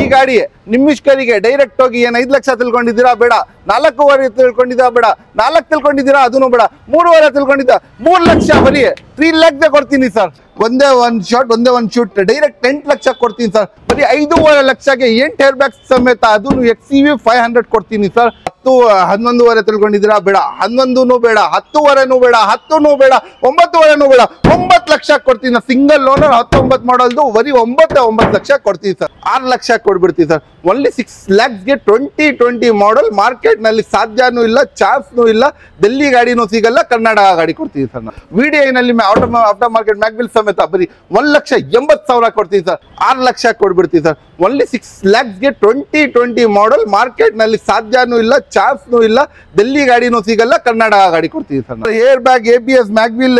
ಈ ಗಾಡಿ ನಿಮ್ಮಿಷ್ಕರಿಗೆ ಡೈರೆಕ್ಟ್ ಹೋಗಿ ಏನು 5 ಲಕ್ಷ ತಿಳ್ಕೊಂಡಿದ್ದೀರಾ ಬೇಡ, 4.5 ತಿಳ್ಕೊಂಡಿದ್ದೀರಾ ಬೇಡ, 4 ತಿಳ್ಕೊಂಡಿದ್ದೀರಾ ಅದನ್ನು ಬೇಡ, 3.5 ತಿಳ್ಕೊಂಡಿದ್ದ 3 ಲಕ್ಷ ಬರೀ 3 ಲ್ಯಾಕ್ಗೆ ಕೊಡ್ತೀನಿ ಸರ್. ಒಂದೇ ಒಂದು ಶೂಟ್ ಡೈರೆಕ್ಟ್ 8 ಲಕ್ಷ ಕೊಡ್ತೀನಿ ಸರ್. ಬರೀ 5.5 ಲಕ್ಷಕ್ಕೆ 8 ಏರ್ ಬ್ಯಾಗ್ಸ್ ಸಮೇತ ಅದನ್ನು XCV 500 ಕೊಡ್ತೀನಿ ಸರ್. 11.5 ತಿಳ್ಕೊಂಡಿದ್ದೀರಾ ಬೇಡ, 11 ಬೇಡ, 10.5 ಬೇಡ, 10 ಬೇಡ, 9.5 ಬೇಡ, 9 ಲಕ್ಷ ಕೊಡ್ತೀನಿ. ಸಿಂಗಲ್ ಓನರ್ 19 ಮಾಡಲ್ದು ಬರೀ 9 ಲಕ್ಷ ಕೊಡ್ತೀನಿ ಸರ್. 6 ಲಕ್ಷ ಕೊಡ್ಬಿಡ್ತೀನಿ ಸರ್. ಓನ್ಲಿ 6 ಲ್ಯಾಕ್ಸ್ಗೆ 2020 ಮಾಡಲ್. ಮಾರ್ಕೆಟ್ ನಲ್ಲಿ ಸಾಧ್ಯನೂ ಇಲ್ಲ, ಚಾನ್ಸ್ನೂ ಇಲ್ಲ. ಡೆಲ್ಲಿ ಗಾಡಿನೂ ಸಿಗಲ್ಲ, ಕರ್ನಾಟಕ ಗಾಡಿ ಕೊಡ್ತೀನಿ ಸರ್. VDI-ನಲ್ಲಿ ಆಫ್ಟರ್ ಮಾರ್ಕೆಟ್ ಮ್ಯಾಗ್ವಿಲ್ ಸಮೇತ ಬರೀ 1,80,000 ಕೊಡ್ತೀನಿ ಸರ್. 6 ಲಕ್ಷ ಕೊಡ್ಬಿಡ್ತೀನಿ ಸರ್. ಓನ್ಲಿ 6 ಲ್ಯಾಕ್ಸ್ಗೆ 2020 ಮಾಡಲ್. ಮಾರ್ಕೆಟ್ ನಲ್ಲಿ ಸಾಧ್ಯನೂ ಇಲ್ಲ, ಚಾನ್ಸ್ನೂ ಇಲ್ಲ. ಡೆಲ್ಲಿ ಗಾಡಿನೂ ಸಿಗಲ್ಲ, ಕರ್ನಾಟಕ ಗಾಡಿ ಕೊಡ್ತೀವಿ sir. Air bag ABS mag wheel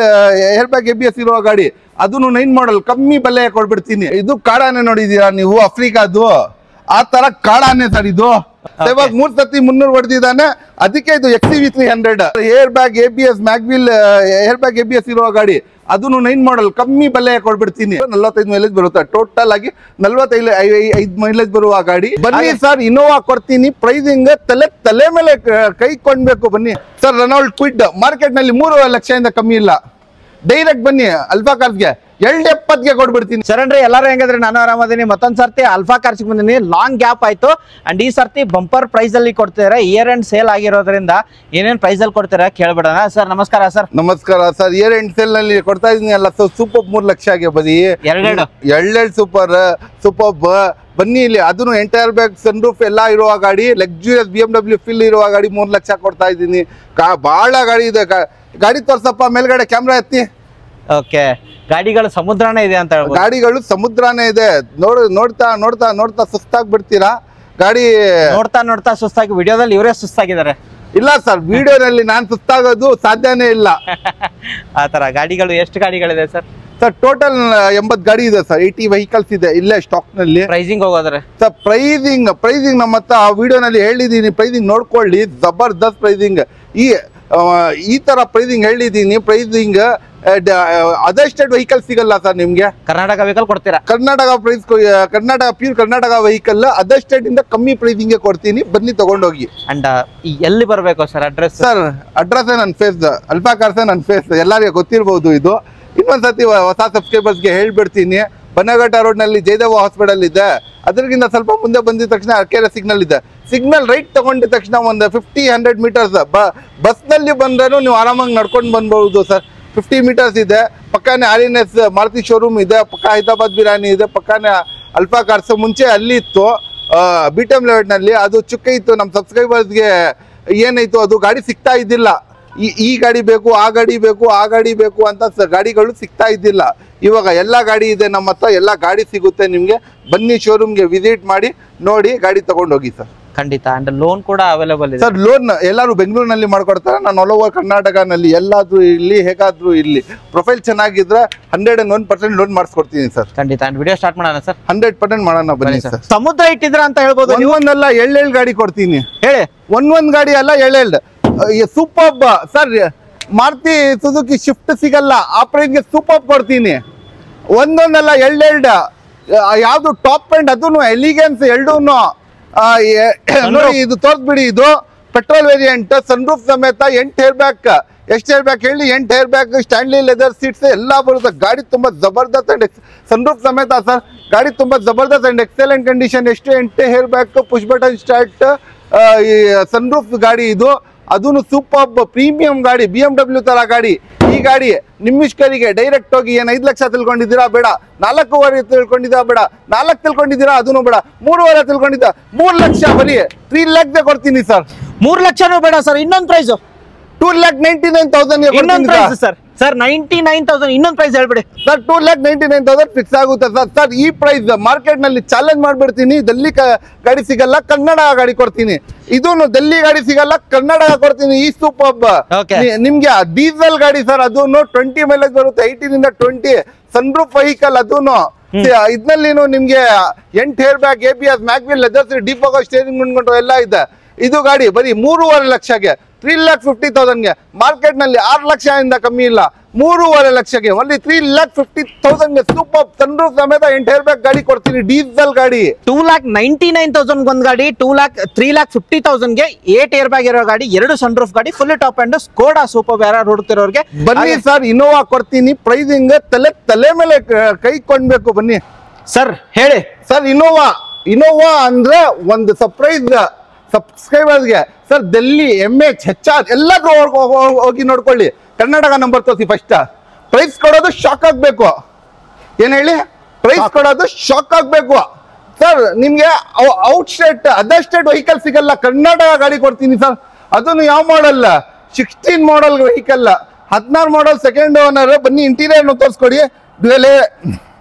air bag ABS ಇರುವ ಗಾಡಿ ಅದನ್ನು 9 ಮಾಡಲ್ ಕಮ್ಮಿ ಬೆಲೆ ಕೊಡ್ಬಿಡ್ತೀನಿ. ಇದು ಕಾಡಾನೆ ನೋಡಿದೀರಾ ನೀವು, ಅಫ್ರಿಕಾದು ಆ ತರ ಕಾಡಾನೆ ಸರ್. ಇದು ಇವಾಗ 3 ಸತಿ 300 ಹೊಡೆದಿದ್ದಾನೆ, ಅದಕ್ಕೆ ಇದು XCV 300. Air bag ABS mag wheel air bag ABS ಇರುವ ಗಾಡಿ ಅದನ್ನು 9 ಮಾಡಲ್ ಕಮ್ಮಿ ಬೆಲೆ ಕೊಡ್ಬಿಡ್ತೀನಿ. 45 ಮೈಲೇಜ್ ಬರುತ್ತೆ. ಟೋಟಲ್ ಆಗಿ 45 ಮೈಲೇಜ್ ಬರುವ ಗಾಡಿ. ಬನ್ನಿ ಸರ್, ಇನೋವಾ ಕೊಡ್ತೀನಿ. ಪ್ರೈಸಿಂಗ್ ತಲೆ ಮೇಲೆ ಕೈ ಕೊಂಡ್ಬೇಕು. ಬನ್ನಿ ಸರ್. ರೆನಾಲ್ಡ್ ಕ್ವಿಡ್ ಮಾರ್ಕೆಟ್ ನಲ್ಲಿ 3 ಲಕ್ಷದಿಂದ ಕಮ್ಮಿ ಇಲ್ಲ. ಡೈರೆಕ್ಟ್ ಬನ್ನಿ ಅಲ್ಫಾ ಕಾರ್ಸ್ಗೆ 270ಗೆ ಕೊಡ್ಬಿಡ್ತೀನಿ. ಸರಣ್ರಿ, ಎಲ್ಲರೂ ಹೆಂಗಂದ್ರೆ ನಾನು ಆರಾಮದೀನಿ. ಮತ್ತೊಂದ್ ಸರ್ತಿ ಅಲ್ಫಾ ಕಾರ್ಸ್ಗೆ ಬಂದಿನಿ. ಲಾಂಗ್ ಗ್ಯಾಪ್ ಆಯ್ತು ಅಂಡ್ ಈ ಸರ್ತಿ ಬಂಪರ್ ಪ್ರೈಸ್ ಅಲ್ಲಿ ಕೊಡ್ತಿದ್ದಾರೆ. ಇಯರ್ ಎಂಡ್ ಸೇಲ್ ಆಗಿರೋದ್ರಿಂದ ಏನೇನ್ ಪ್ರೈಸ್ ಅಲ್ಲಿ ಕೊಡ್ತೀರಾ ಕೇಳ್ಬಿಡೋಣ. ಸರ್ ನಮಸ್ಕಾರ. ಸರ್ ನಮಸ್ಕಾರ ಸರ್. ಇಯರ್ ಎಂಡ್ ಸೇಲ್ ನಲ್ಲಿ ಕೊಡ್ತಾ ಇದೀನಿ ಅಲ್ಲ ಸೂಪರ್ 3 ಲಕ್ಷಗೆ ಬರೀ ಎರಡು ಸೂಪರ್ ಬನ್ನಿ ಇಲ್ಲಿ. ಅದನ್ನು ಎಂಟೈರ್ ಬ್ಯಾಗ್ ಸನ್ರೂಫ್ ಎಲ್ಲ ಇರುವ ಗಾಡಿ, ಲಕ್ಸುರಿಯಸ್ BMW ಫಿಲ್ ಇರುವ ಗಾಡಿ 3 ಲಕ್ಷ ಕೊಡ್ತಾ ಇದ್ದೀನಿ. ಬಹಳ ಗಾಡಿ ಇದೆ. ಗಾಡಿ ತೋರ್ಸಪ್ಪ, ಮೇಲ್ಗಡೆ ಕ್ಯಾಮ್ರಾ ಎತ್ತಿ. ಓಕೆ, ಗಾಡಿಗಳು ಸಮುದ್ರನೇ ಇದೆ ಅಂತ ಹೇಳ್ಬೋದು. ಗಾಡಿಗಳು ಸಮುದ್ರನೇ ಇದೆ. ನೋಡ್ತಾ ಸುಸ್ತಾಗಿ ಬಿಡ್ತೀರಾ. ಗಾಡಿ ನೋಡ್ತಾ ಸುಸ್ತಾಗಿ ವಿಡಿಯೋದಲ್ಲಿ ಇವರೇ ಸುಸ್ತಾಗಿದ್ದಾರೆ. ಇಲ್ಲ ಸರ್, ವಿಡಿಯೋನಲ್ಲಿ ನಾನು ಸುಸ್ತಾಗೋದು ಸಾಧ್ಯನೇ ಇಲ್ಲ. ಆತರ ಗಾಡಿಗಳು ಎಷ್ಟು ಗಾಡಿಗಳಿದೆ ಸರ್? ಸರ್ ಟೋಟಲ್ 80 ಗಾಡಿ ಇದೆ ಸರ್. 80 ವೆಹಿಕಲ್ಸ್ ಇದೆ ಇಲ್ಲೇ ಸ್ಟಾಕ್ ನಲ್ಲಿ. ಪ್ರೈಸಿಂಗ್ ಹೋಗೋದ್ರೆ ಸರ್ ಪ್ರೈಸಿಂಗ್ ನಮ್ಮ ಹತ್ರ ವಿಡಿಯೋನಲ್ಲಿ ಹೇಳಿದೀನಿ. ಪ್ರೈಸಿಂಗ್ ನೋಡ್ಕೊಳ್ಳಿ, ಜಬರ್ದಸ್ತ್ ಪ್ರೈಸಿಂಗ್. ಈ ತರ ಪ್ರೈಸಿಂಗ್ ಹೇಳಿದೀನಿ. ಪ್ರೈಸಿಂಗ್ ಅದೆಸ್ಟೆಡ್ ವೆಹಿಕಲ್ ಸಿಗಲ್ಲ ಸರ್ ನಿಮ್ಗೆ. ಕರ್ನಾಟಕ ವೆಹಿಕಲ್ ಕೊಡ್ತೀರಾ? ಪ್ಯೂರ್ ಕರ್ನಾಟಕ ವೆಹಿಕಲ್ ಅದೆಸ್ಟೆಡ್ ಇಂದ ಕಮ್ಮಿ ಪ್ರೈಸಿಂಗ್ ಕೊಡ್ತೀನಿ. ಬನ್ನಿ ತಗೊಂಡೋಗಿ. ಅಂಡ್ ಎಲ್ಲಿ ಬರಬೇಕು ಸರ್ ಅಡ್ರೆಸ್? ಸರ್ ಅಡ್ರೆಸ್ ನನ್ನ ಫೇಸ್, ಅಲ್ಫಾ ಕಾರ್ಸ್ ನನ್ನ ಫೇಸ್ ಎಲ್ಲರಿಗೂ ಗೊತ್ತಿರಬಹುದು. ಇದು ಇನ್ನೊಂದ್ಸತಿ ಹೊಸ ಸಬ್ಸ್ಕ್ರೈಬರ್ಸ್ಗೆ ಹೇಳ್ಬಿಡ್ತೀನಿ. ಬನ್ನಘಟ್ಟ ರೋಡ್ ನಲ್ಲಿ ಜಯದೇವ ಹಾಸ್ಪಿಟಲ್ ಇದೆ. ಅದರಿಂದ ಸ್ವಲ್ಪ ಮುಂದೆ ಬಂದಿದ ತಕ್ಷಣ ಅರ್ಕೆರೆ ಸಿಗ್ನಲ್ ಇದೆ. ಸಿಗ್ನಲ್ ರೈಟ್ ತಗೊಂಡಿದ ತಕ್ಷಣ ಒಂದು 50-100 ಮೀಟರ್ಸ್ ಬಸ್ ನಲ್ಲಿ ಬಂದ್ರೂ ನೀವು ಆರಾಮಾಗಿ ನಡ್ಕೊಂಡು ಬಂದ್ಬಹುದು ಸರ್. 50 ಮೀಟರ್ಸ್ ಇದೆ. ಪಕ್ಕನೇ RNS ಮಾರುತಿ ಶೋರೂಮ್ ಇದೆ. ಪಕ್ಕ ಹೈದರಾಬಾದ್ ಬಿರಿಯಾನಿ ಇದೆ. ಪಕ್ಕನೇ ಅಲ್ಫಾ ಕಾರ್ಸ್. ಮುಂಚೆ ಅಲ್ಲಿ ಇತ್ತು BTM ಲೆವೆಟ್ ನಲ್ಲಿ. ಅದು ಚುಕ್ಕ ಇತ್ತು. ನಮ್ಮ ಸಬ್ಸ್ಕ್ರೈಬರ್ಸ್ಗೆ ಏನಾಯ್ತು, ಅದು ಗಾಡಿ ಸಿಗ್ತಾ ಇದ್ದಿಲ್ಲ. ಈ ಗಾಡಿ ಬೇಕು, ಆ ಗಾಡಿ ಬೇಕು ಅಂತ ಗಾಡಿಗಳು ಸಿಗ್ತಾ ಇದ್ದಿಲ್ಲ. ಇವಾಗ ಎಲ್ಲ ಗಾಡಿ ಇದೆ ನಮ್ಮ ಹತ್ರ. ಎಲ್ಲ ಗಾಡಿ ಸಿಗುತ್ತೆ ನಿಮ್ಗೆ. ಬನ್ನಿ ಶೋರೂಮ್ಗೆ ವಿಸಿಟ್ ಮಾಡಿ, ನೋಡಿ ಗಾಡಿ ತಗೊಂಡೋಗಿ ಸರ್. ಖಂಡಿತ. ಅಂಡ್ ಲೋನ್ ಕೂಡ ಅವೈಲೇಬಲ್ ಇದೆ ಸರ್. ಲೋನ್ ಎಲ್ಲರೂ ಬೆಂಗಳೂರಿನಲ್ಲಿ ಮಾಡ್ಕೊಡ್ತಾರೆ. ನಾನು ಆಲ್ ಓವರ್ ಕರ್ನಾಟಕನಲ್ಲಿ ಎಲ್ಲಾದ್ರೂ ಇಲ್ಲಿ ಹೇಗಾದ್ರೂ ಇಲ್ಲಿ ಪ್ರೊಫೈಲ್ ಚೆನ್ನಾಗಿದ್ರೆ 101% ಲೋನ್ ಮಾಡಿಸ್ಕೊಡ್ತೀನಿ ಸರ್. ಖಂಡಿತ. ಅಂಡ್ ವಿಡಿಯೋ ಸ್ಟಾರ್ಟ್ ಮಾಡೋಣ ಸರ್. 100% ಮಾಡೋಣ ಬನ್ನಿ ಸರ್. ಸಮುದ್ರ ಇಟ್ಟಿದ್ರ ಅಂತ ಹೇಳ್ಬೋದು. ಒಂದೊಂದಲ್ಲ 7 ಗಾಡಿ ಕೊಡ್ತೀನಿ. ಹೇಳಿ. ಒಂದೊಂದ್ ಗಾಡಿ ಅಲ್ಲ, 7 super sir. Maruti Suzuki Swift ಸಿಗಲ್ಲ, ಆ ಪ್ರೈಸ್ಗೆ ಸೂಪರ್ ಕೊಡ್ತೀನಿ. ಒಂದೊಂದಲ್ಲ 7 ಯಾವ್ದು ಟಾಪ್ ಎಂಡ್, ಅದನ್ನು ಎಲಿಗೆನ್ಸ್ 2 ನೋಡಿ. ಇದು ತೋರ್ಸ್ಬಿಡಿ. ಇದು ಪೆಟ್ರೋಲ್ ವೇರಿಯಂಟ್, ಸನ್ರೂಫ್ ಸಮೇತ 8 ಏರ್ ಬ್ಯಾಗ್. ಎಷ್ಟು ಏರ್ ಬ್ಯಾಗ್ ಹೇಳಿ? 8 air bag, Stanley leather seats ಎಲ್ಲ ಬರುತ್ತೆ. ಗಾಡಿ ತುಂಬಾ ಜಬರ್ದಸ್ತ್ ಅಂಡ್ ಸನ್ರೂಫ್ ಸಮೇತ ಸರ್. ಗಾಡಿ ತುಂಬಾ ಜಬರ್ದಸ್ತ್ ಅಂಡ್ ಎಕ್ಸಲೆಂಟ್ ಕಂಡೀಷನ್. ಎಷ್ಟು 8 air bag, push button start, sunroof ಗಾಡಿ ಇದು. ಅದನ್ನು ಸೂಪರ್ ಪ್ರೀಮಿಯಂ ಗಾಡಿ, BMW ತರ ಗಾಡಿ. ಈ ಗಾಡಿ ನಿಮ್ಮಿಷ್ಕರಿಗೆ ಡೈರೆಕ್ಟ್ ಹೋಗಿ ಏನು 5 ಲಕ್ಷ ತಿಳ್ಕೊಂಡಿದ್ದೀರಾ ಬೇಡ, 4.5 ತಿಳ್ಕೊಂಡಿದ್ದೀರಾ ಬೇಡ, 4 ತಿಳ್ಕೊಂಡಿದ್ದೀರಾ ಅದನ್ನು ಬೇಡ, 3.5 ತಿಳ್ಕೊಂಡಿದ್ದ 3 ಲಕ್ಷ ಬರೀ 3 ಲ್ಯಾಕ್ಗೆ ಕೊಡ್ತೀನಿ ಸರ್. 3 ಲಕ್ಷನೂ ಬೇಡ ಸರ್. ಇನ್ನೊಂದು ಪ್ರೈಸ್ 2,99,000 ಸರ್. ಸರ್ 99,000 ಇನ್ನೊಂದು ಪ್ರೈಸ್ ಹೇಳ್ಬಿಡಿ ಸರ್. 2,99,000 ಫಿಕ್ಸ್ ಆಗುತ್ತೆ ಸರ್. ಸರ್ ಈ ಪ್ರೈಸ್ ಮಾರ್ಕೆಟ್ ನಲ್ಲಿ ಚಾಲೆಂಜ್ ಮಾಡ್ಬಿಡ್ತೀನಿ. ಡೆಲ್ಲಿ ಗಾಡಿ ಸಿಗಲ್ಲ, ಕನ್ನಡ ಗಾಡಿ ಕೊಡ್ತೀನಿ. ಇದನ್ನು ಡೆಲ್ಲಿ ಗಾಡಿ ಸಿಗಲ್ಲ, ಕರ್ನಾಟಕ ಕೊಡ್ತೀನಿ. ಈ ಸೂಪರ್ ನಿಮ್ಗೆ ಡೀಸೆಲ್ ಗಾಡಿ ಸರ್. ಅದನ್ನು 20 ಮೈಲೇಜ್ ಬರುತ್ತೆ, 18 ಇಂದ 20. ಸನ್ರೂಫ್ ವೆಹಿಕಲ್ ಅದನ್ನು. ಇದ್ನಲ್ಲಿ ನಿಮ್ಗೆ 8 air bag, ABS mag wheel leather seat, deep ಆಗೋ ಸ್ಟೇರಿಂಗ್ ಮುಂಡ್ಕೊಂಡು ಎಲ್ಲ ಇದೆ. ಇದು ಗಾಡಿ ಬರೀ 3.5 ಲಕ್ಷಗೆ 3,50,000ಗೆ. ಮಾರ್ಕೆಟ್ ನಲ್ಲಿ 6 ಲಕ್ಷದಿಂದ ಕಮ್ಮಿ ಇಲ್ಲ. 3.5 ಲಕ್ಷಕ್ಕೆ ಓನ್ಲಿ 3,50,000 ಸೂಪರ್ ಸನ್ರೂಫ್ ಸಮೇತ 8 ಏರ್ ಬ್ಯಾಗ್ ಗಾಡಿ ಕೊಡ್ತೀನಿ, ಡೀಸೆಲ್ ಗಾಡಿ. 2,99,000 ಒಂದ್ ಗಾಡಿ, 3,50,000ಗೆ 8 ಏರ್ ಬ್ಯಾಗ್ ಇರೋ ಗಾಡಿ, 2 ಸನ್ ರೂಫ್ ಗಾಡಿ, full top and Skoda super ಬೇರೆ ಹುಡುಕ್ತಿರೋರ್ಗೆ ಬನ್ನಿ ಸರ್. ಇನೋವಾ ಕೊಡ್ತೀನಿ, ಪ್ರೈಸಿಂಗ್ ತಲೆ ಮೇಲೆ ಕೈ ಕೊಂಡ್ಬೇಕು. ಬನ್ನಿ ಸರ್ ಹೇಳಿ ಸರ್. ಇನೋವಾ ಅಂದ್ರೆ ಒಂದು ಸರ್ಪ್ರೈಸ್ ಸಬ್ಸ್ಕ್ರೈಬರ್ಸ್ಗೆ ಸರ್. ಡೆಲ್ಲಿ MH HR ಎಲ್ಲಾದ್ರೂ ಹೋಗಿ ನೋಡ್ಕೊಳ್ಳಿ. ಕರ್ನಾಟಕ ನಂಬರ್ ತೋರಿಸಿ ಫಸ್ಟ್. ಪ್ರೈಸ್ ಕೊಡೋದು ಶಾಕ್ ಆಗ್ಬೇಕು. ಏನ್ ಹೇಳಿ? ಪ್ರೈಸ್ ಕೊಡೋದು ಶಾಕ್ ಆಗ್ಬೇಕು ಸರ್. ನಿಮ್ಗೆ out state other state vehicle ಸಿಗಲ್ಲ, ಕರ್ನಾಟಕ ಗಾಡಿ ಕೊಡ್ತೀನಿ ಸರ್. ಅದನ್ನು ಯಾವ model? 16 model vehicle, 16 model, second owner. ಬನ್ನಿ ಇಂಟೀರಿಯರ್ ತೋರಿಸ್ಕೊಡಿ. ಡ್ಯುಯಲ್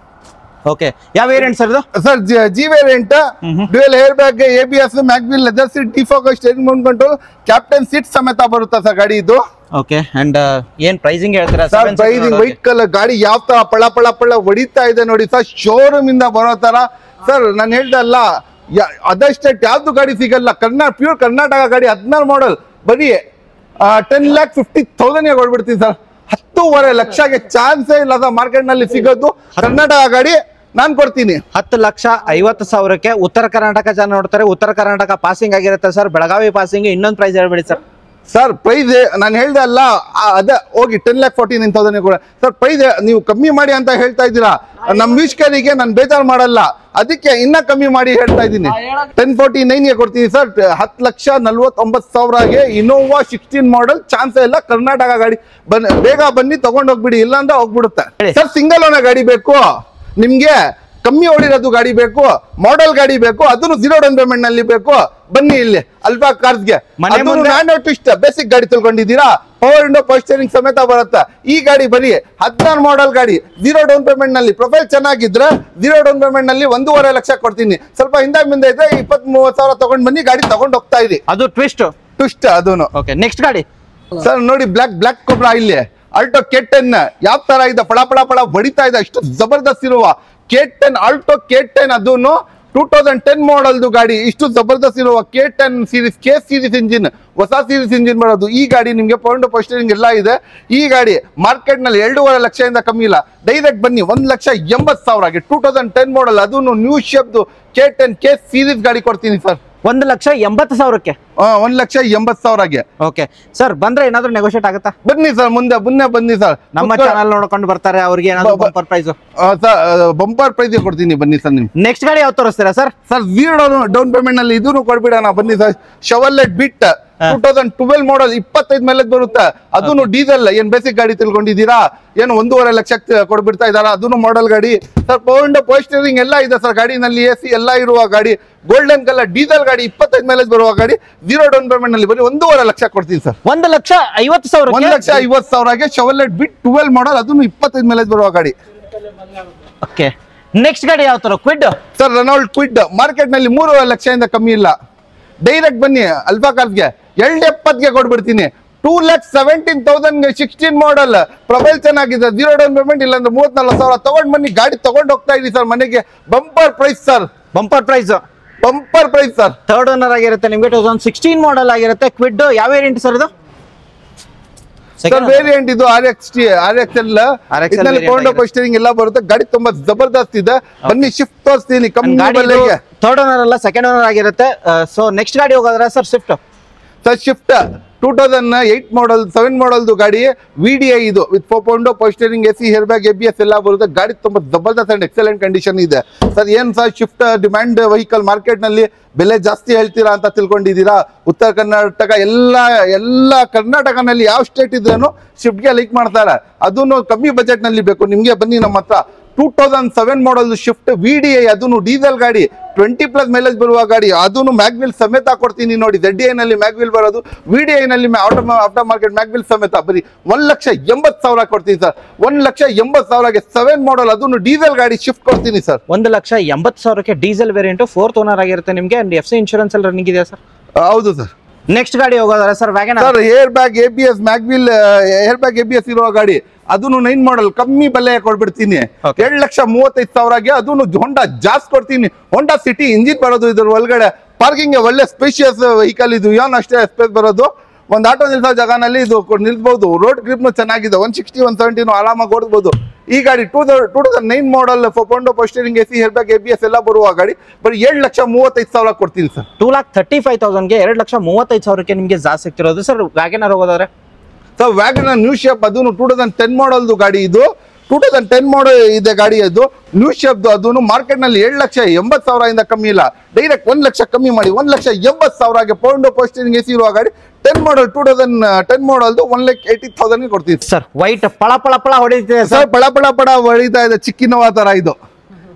ಓಕೆ, ಯಾವ ವೇರಿಯಂಟ್ ಸರ್ ಇದು? Sir G variant, dual air bag, ABS, mag wheel, leather seat, defocus, steering Mount control, captain seat ಸಮೇತ ಬರುತ್ತಾ ಸರ್ ಗಾಡಿ ಇದು. ಓಕೆ, ಅಂಡ್ ಏನ್ ಪ್ರೈಸಿಂಗ್ ಹೇಳ್ತೀರಾ ಸರ್? ಪ್ರೈಸಿಂಗ್ ವೈಟ್ ಕಲರ್ ಗಾಡಿ ಯಾವ ತರ ಪಳ ಹೊಡಿತಾ ಇದೆ ನೋಡಿ ಸರ್, ಶೋರೂಮ್ ಇಂದ ಬರೋ ತರ ಸರ್. ನಾನು ಹೇಳ್ದೆ ಅಲ್ಲ, ಅದರ್ ಸ್ಟೇಟ್ ಯಾವ್ದು ಗಾಡಿ ಸಿಗಲ್ಲ, ಪ್ಯೂರ್ ಕರ್ನಾಟಕ ಗಾಡಿ. 16 ಮಾಡಲ್, ಬರೀ 10,50,000 ಕೊಡ್ಬಿಡ್ತೀನಿ ಸರ್. 10.5 ಲಕ್ಷಕ್ಕೆ ಚಾನ್ಸೇ ಇಲ್ಲ ಸರ್ ಮಾರ್ಕೆಟ್ ನಲ್ಲಿ ಸಿಗೋದು. ಕರ್ನಾಟಕ ಗಾಡಿ ನಾನ್ ಕೊಡ್ತೀನಿ. 10,50,000ಕ್ಕೆ ಉತ್ತರ ಕರ್ನಾಟಕ ಜನ ನೋಡ್ತಾರೆ. ಉತ್ತರ ಕರ್ನಾಟಕ ಪಾಸಿಂಗ್ ಆಗಿರುತ್ತೆ ಸರ್. ಬೆಳಗಾವಿ ಪಾಸಿಂಗ್. ಇನ್ನೊಂದು ಪ್ರೈಸ್ ಹೇಳ್ಬೇಡಿ ಸರ್. ಸರ್ ಪ್ರೈಸ್ ನಾನು ಹೇಳ್ದೆ ಅಲ್ಲ, ಅದೇ ಹೋಗಿ 10,49,000 ಕೂಡ ಸರ್. ಪ್ರೈಸ್ ನೀವು ಕಮ್ಮಿ ಮಾಡಿ ಅಂತ ಹೇಳ್ತಾ ಇದ್ದೀರಾ. ನಮ್ಮ ವೀಕ್ಷಕರಿಗೆ ನಾನು ಬೇಜಾರು ಮಾಡಲ್ಲ, ಅದಕ್ಕೆ ಇನ್ನ ಕಮ್ಮಿ ಮಾಡಿ ಹೇಳ್ತಾ ಇದ್ದೀನಿ. 10,49ಗೆ ಕೊಡ್ತೀನಿ ಸರ್. 10,49,000ಗೆ ಇನೋವಾ 16 ಮಾಡಲ್. ಚಾನ್ಸೇ ಇಲ್ಲ, ಕರ್ನಾಟಕ ಗಾಡಿ. ಬೇಗ ಬನ್ನಿ ತಗೊಂಡೋಗ್ಬಿಡಿ, ಇಲ್ಲಾಂದ್ರೆ ಹೋಗ್ಬಿಡುತ್ತೆ ಸರ್. ಸಿಂಗಲ್ ಓನರ್ ಗಾಡಿ ಬೇಕು ನಿಮ್ಗೆ, ಕಮ್ಮಿ ಓಡಿರೋದು ಗಾಡಿ ಬೇಕು, ಮಾಡೆಲ್ ಗಾಡಿ ಬೇಕು, ಅದನ್ನು 0 ಡೌನ್ ಪೇಮೆಂಟ್ ನಲ್ಲಿ ಬೇಕು. ಬನ್ನಿ ಇಲ್ಲಿ ಅಲ್ಫಾ ಕಾರ್ಸ್ಗೆ. ಟ್ವಿಸ್ಟ್ ಬೇಸಿಕ್ ಗಾಡಿ ತಿಳ್ಕೊಂಡಿದ್ದೀರಾ? ಪವರ್ ವಿಂಡೋ, ಪವರ್ ಸ್ಟೀರಿಂಗ್ ಸಮೇತ ಬರುತ್ತೆ ಈ ಗಾಡಿ. ಬರೀ 16 ಮಾಡಲ್ ಗಾಡಿ, 0 ಡೌನ್ ಪೇಮೆಂಟ್ ನಲ್ಲಿ. ಪ್ರೊಫೈಲ್ ಚೆನ್ನಾಗಿದ್ರೆ 0 ಡೌನ್ ಪೇಮೆಂಟ್ ನಲ್ಲಿ 1.5 ಲಕ್ಷ ಕೊಡ್ತೀನಿ. ಸ್ವಲ್ಪ ಹಿಂದೆ ಮುಂದೆ ಇದ್ರೆ 20-30,000 ತಗೊಂಡ್ ಬನ್ನಿ, ಗಾಡಿ ತಗೊಂಡ್ ಹೋಗ್ತಾ ಇರಿ. ಅದು ಟ್ವಿಸ್ಟ್ ಅದೂನು. ಓಕೆ, ನೆಕ್ಸ್ಟ್ ಗಾಡಿ ಸರ್ ನೋಡಿ, ಬ್ಲಾಕ್ ಕೊಬ್ರಾ. ಇಲ್ಲಿ ಆಲ್ಟೋ K10 ಯಾವ ತರ ಇದೆ, ಪಳ ಹೊಡಿತಾ ಇದೆ. ಅಷ್ಟು ಜಬರ್ದಸ್ತ್ ಇರುವ K10, ಆಲ್ಟೋ K10. ಅದೂನು 2010 ಮಾಡಲ್ದು ಗಾಡಿ. ಇಷ್ಟು ಜಬರ್ದಸ್ತ್ ಇರುವ K10 series, K series engine, ಹೊಸ ಸೀರೀಸ್ ಇಂಜಿನ್ ಬರೋದು ಈ ಗಾಡಿ. ನಿಮ್ಗೆ ಪೌಂಡ್ ಪೋಸ್ಟರಿಂಗ್ ಎಲ್ಲ ಇದೆ. ಈ ಗಾಡಿ ಮಾರ್ಕೆಟ್ ನಲ್ಲಿ 2.5 ಲಕ್ಷದಿಂದ ಕಮ್ಮಿ ಇಲ್ಲ. ಡೈರೆಕ್ಟ್ ಬನ್ನಿ, 1,80,000ಗೆ 2010 ಮಾಡಲ್, ಅದನ್ನು ನ್ಯೂ ಶೇಪ್ದು K10 K ಸೀರೀಸ್ ಗಾಡಿ ಕೊಡ್ತೀನಿ ಸರ್. 1,80,000ಕ್ಕೆ. 1,80,000ಗೆ. ಓಕೆ ಸರ್, ಬಂದ್ರೆ ಏನಾದ್ರು ನೆಗೋಷಿಯೇಟ್ ಆಗುತ್ತಾ? ಬನ್ನಿ ಸರ್, ಮುಂದೆ ಬನ್ನಿ ಸರ್. ನಮ್ಮ ಚಾನಲ್ ನೋಡ್ಕೊಂಡು ಬರ್ತಾರೆ, ಅವ್ರಿಗೆ ಏನಾದ್ರು ಬಂಪರ್ ಪ್ರೈಸ್? ಬಂಪರ್ ಪ್ರೈಸ್ ಕೊಡ್ತೀನಿ ಬನ್ನಿ ಸರ್. ನಿಮ್ ನೆಕ್ಸ್ಟ್ ಗಾಡಿ ಯಾವ ತೋರಿಸ್ತೀರಾ ಸರ್? ಸರ್ 0 ಡೌನ್ ಪೇಮೆಂಟ್ ನಲ್ಲಿ ಇದನ್ನು ಕೊಡ್ಬಿಡೋಣ ಬನ್ನಿ ಸರ್. ಶವರ್ಲೆಟ್ ಬಿಟ್ 2012 ಮಾಡಲ್, 25 ಮೇಲೆ ಬರುತ್ತೆ. ಅದನ್ನು ಡೀಸೆಲ್. ಏನ್ ಬೇಸಿಕ್ ಗಾಡಿ ತಿಳ್ಕೊಂಡಿದ್ದೀರಾ? ಏನು 1.5 ಲಕ್ಷಕ್ಕೆ ಕೊಡ್ಬಿಡ್ತಾ ಇದಾರ? ಅದನ್ನು ಮಾಡಲ್ ಗಾಡಿ ಸರ್. ಪೌಂಡ್ ಪೋಸ್ಟರಿಂಗ್ ಎಲ್ಲ ಇದೆ ಸರ್ ಗಾಡಿನಲ್ಲಿ, AC ಎಲ್ಲ ಇರುವ ಗಾಡಿ. ಗೋಲ್ಡನ್ ಕಲರ್ ಡೀಸೆಲ್ ಗಾಡಿ, 25 ಮೇಲೆ ಬರುವ ಗಾಡಿ. 0 ಡೌನ್ ಪೇಮೆಂಟ್ ನಲ್ಲಿ ಬರೀ 1.5 ಲಕ್ಷ ಕೊಡ್ತೀನಿ ಸರ್. 1,50,000. 1,50,000ಗೆ ಶವರ್ಲೆಟ್ ಬಿಟ್ 12 ಮಾಡಲ್, ಅದನ್ನು 25 ಮೇಲೆ ಬರುವ ಗಾಡಿ. ಓಕೆ, ನೆಕ್ಸ್ಟ್ ಗಾಡಿ ಯಾವ ತರ? Kwid sir. Renault Kwid market ನಲ್ಲಿ 3.5 ಲಕ್ಷದಿಂದ ಕಮ್ಮಿ ಇಲ್ಲ. ಡೈರೆಕ್ಟ್ ಬನ್ನಿ ಅಲ್ಫಾ ಕಾರ್ಸ್ಗೆ, 2.70ಗೆ ಕೊಡ್ಬಿಡ್ತೀನಿ. 2,17,000ಗೆ 16 ಮಾಡಲ್. ಪ್ರೊಫೈಲ್ ಚೆನ್ನಾಗಿದೆ, 0 ಡೌನ್ ಪೇಮೆಂಟ್. ಇಲ್ಲಾಂದ್ರೆ 34,000 ತಗೊಂಡ್ ಬನ್ನಿ, ಗಾಡಿ ತಗೊಂಡ್ ಹೋಗ್ತಾ ಇದೀವಿ ಸರ್ ಮನೆಗೆ. Bumper price sir. Bumper price sir. Third owner ಆಗಿರುತ್ತೆ ನಿಮ್ಗೆ. 2016 ಮಾಡಲ್ ಆಗಿರುತ್ತೆ. ಕ್ವಿಡ್ ಯಾವ ವೇರಿಯಂಟ್ ಸರ್ ಇದು? ಸರ್ ವೇರಿಯಂಟ್ ಇದು RXL. ಇದರಲ್ಲಿ ಪೌಂಡ್ ಪೋಸ್ಟರಿಂಗ್ ಎಲ್ಲ ಬರುತ್ತೆ. ಗಾಡಿ ತುಂಬಾ ಜಬರ್ದಸ್ತ್ ಇದೆ. ಬನ್ನಿ ಶಿಫ್ಟ್ ತೋರಿಸ್ತೀನಿ ಕಮ್ಮಿ ಬೆಲೆಗೆ. ಥರ್ಡ್ ಓನರ್ ಅಲ್ಲ, ಸೆಕೆಂಡ್ ಓನರ್ ಆಗಿರುತ್ತೆ. ಸೊ ನೆಕ್ಸ್ಟ್ ಗಾಡಿ ಹೋಗೋದ್ರ ಸರ್? ಶಿಫ್ಟ್ 2008 ಮಾಡಲ್, 7 ಮಾಡಲ್ದು ಗಾಡಿ. VDI ಇದು ವಿತ್ 4 ಪೌಂಡ್ power steering, AC, air bag, ABS ಎಲ್ಲ ಬರುತ್ತೆ. ಗಾಡಿ ತುಂಬಾ ಜಬರ್ದಸ್ತ್ ಅಂಡ್ ಎಕ್ಸಲೆಂಟ್ ಕಂಡೀಷನ್ ಇದೆ ಸರ್. ಏನ್ sir Swift demand vehicle market ನಲ್ಲಿ ಬೆಲೆ ಜಾಸ್ತಿ ಹೇಳ್ತೀರಾ ಅಂತ ತಿಳ್ಕೊಂಡಿದ್ದೀರಾ? ಉತ್ತರ ಕರ್ನಾಟಕ ಎಲ್ಲ ಕರ್ನಾಟಕನಲ್ಲಿ ಯಾವ ಸ್ಟೇಟ್ ಇದ್ರೇನು ಶಿಫ್ಟ್ಗೆ ಲೈಕ್ ಮಾಡ್ತಾರೆ. ಅದನ್ನು ಕಮ್ಮಿ ಬಜೆಟ್ ನಲ್ಲಿ ಬೇಕು ನಿಮ್ಗೆ. ಬನ್ನಿ ನಮ್ಮ ಹತ್ರ 2007 ಮಾಡಲ್ ಶಿಫ್ಟ್ VDI, ಅದನ್ನು ಡೀಸೆಲ್ ಗಾಡಿ, 20+ ಮೈಲೇಜ್ ಬರುವ ಗಾಡಿ. ಅದನ್ನು ಮ್ಯಾಗ್ವಿಲ್ ಸಮೇತ ಕೊಡ್ತೀನಿ ನೋಡಿ. ZDI ನಲ್ಲಿ ಮ್ಯಾಗ್ವಿಲ್ ಬರೋದು, VDI ನಲ್ಲಿ ಆಫ್ಟರ್ ಮಾರ್ಕೆಟ್ ಮ್ಯಾಗ್ವಿಲ್ ಸಮೇತ. ಬರೀ 1,80,000 ಕೊಡ್ತೀನಿ ಸರ್. 1,80,000ಗೆ 7 ಮಾಡಲ್, ಅದನ್ನು ಡೀಸೆಲ್ ಗಾಡಿ ಶಿಫ್ಟ್ ಕೊಡ್ತೀನಿ ಸರ್. 1,80,000ಕ್ಕೆ ಡೀಸೆಲ್ ವೇರಿಯಂಟ್, 4th ಓನರ್ ಆಗಿರುತ್ತೆ ನಿಮ್ಗೆ. FC ಇನ್ಶೂರೆನ್ಸ್ ಎಲ್ಲ ರನ್ನಿಂಗ್ ಇದೆಯಾ ಸರ್? ಹೌದು ಸರ್. ನೆಕ್ಸ್ಟ್ ಗಾಡಿ ಹೋಗೋದಾರೆ sir? WagonR sir. Air bag, ABS, mag wheel, air bag, ABS ಇರುವ ಗಾಡಿ. ಅದನ್ನು 9 ಮಾಡಲ್, ಕಮ್ಮಿ ಬೆಲೆ ಕೊಡ್ಬಿಡ್ತೀನಿ. 2,35,000ಗೆ. ಅದನ್ನು ಹೋಂಡಾ ಜಾಸ್ ಕೊಡ್ತೀನಿ. ಹೋಂಡಾ ಸಿಟಿ ಇಂಜಿನ್ ಬರೋದು ಇದ್ರ ಒಳಗಡೆ. ಪಾರ್ಕಿಂಗ್ ಒಳ್ಳೆ ಸ್ಪೇಷಿಯಸ್ ವೆಹಿಕಲ್ ಇದು. ಏನ್ ಅಷ್ಟೇ ಸ್ಪೇಸ್ ಬರೋದು. ಒಂದು ಆಟೋ ನಿಲ್ಸೋ ಜಾಗನಲ್ಲಿ ಇದು ನಿಲ್ಸಬಹುದು. ರೋಡ್ ಗ್ರಿಪ್ ಚೆನ್ನಾಗಿದೆ, 160 170 ಆರಾಮಾಗಿ ಓಡಿಸಬಹುದು. ಈ ಗಾಡಿ 2009 ಮಾಡಲ್ ಫೋಂಡೋ power steering AC air bag ABS ಎಲ್ಲ ಬರುವ ಗಾಡಿ ಬರೀ 7,35,000 ಕೊಡ್ತೀನಿ ಸರ್. 2,35,000ಗೆ 2,35,000ಕ್ಕೆ ನಿಮಗೆ ಜಾಸ್ತಿ ಸಿಗ್ತಿರೋದು ಸರ್. ವ್ಯಾಗನರ್ ಹೋಗೋದಾದ್ರೆ ಸರ್ ವ್ಯಾಗನರ್ ನ್ಯೂ ಶೇಪ್, ಅದು 2010 ಮಾಡಲ್ದು ಗಾಡಿ. ಇದು 2010 ಮಾಡಲ್ ಇದೆ ಗಾಡಿ. ಅದು ನ್ಯೂ ಶೇಪ್, ಅದು ಮಾರ್ಕೆಟ್ ನಲ್ಲಿ 7,80,000 ಕಮ್ಮಿ ಇಲ್ಲ. ಡೈರೆಕ್ಟ್ 1 ಲಕ್ಷ ಕಮ್ಮಿ ಮಾಡಿ 1,80,000ಗೆ ಫೋಂಡೋ ಪೋಸ್ಟರಿಂಗ್ ಎಸಿ ಇರುವ ಗಾಡಿ 10 ಮಾಡಲ್ 2010 ಮಾಡಲ್ದು 1,80,000 ಕೊಡ್ತೀವಿ ಸರ್. ವೈಟ್ ಪಳ ಪಳ ಪಳ ಹೊಡಿತಿದೆ ಸರ್, ಪಳ ಪಳ ಪಳ ಹೊಡಿತಾ ಇದೆ, ಚಿಕ್ಕಿನೋವಾ ತರ ಇದು.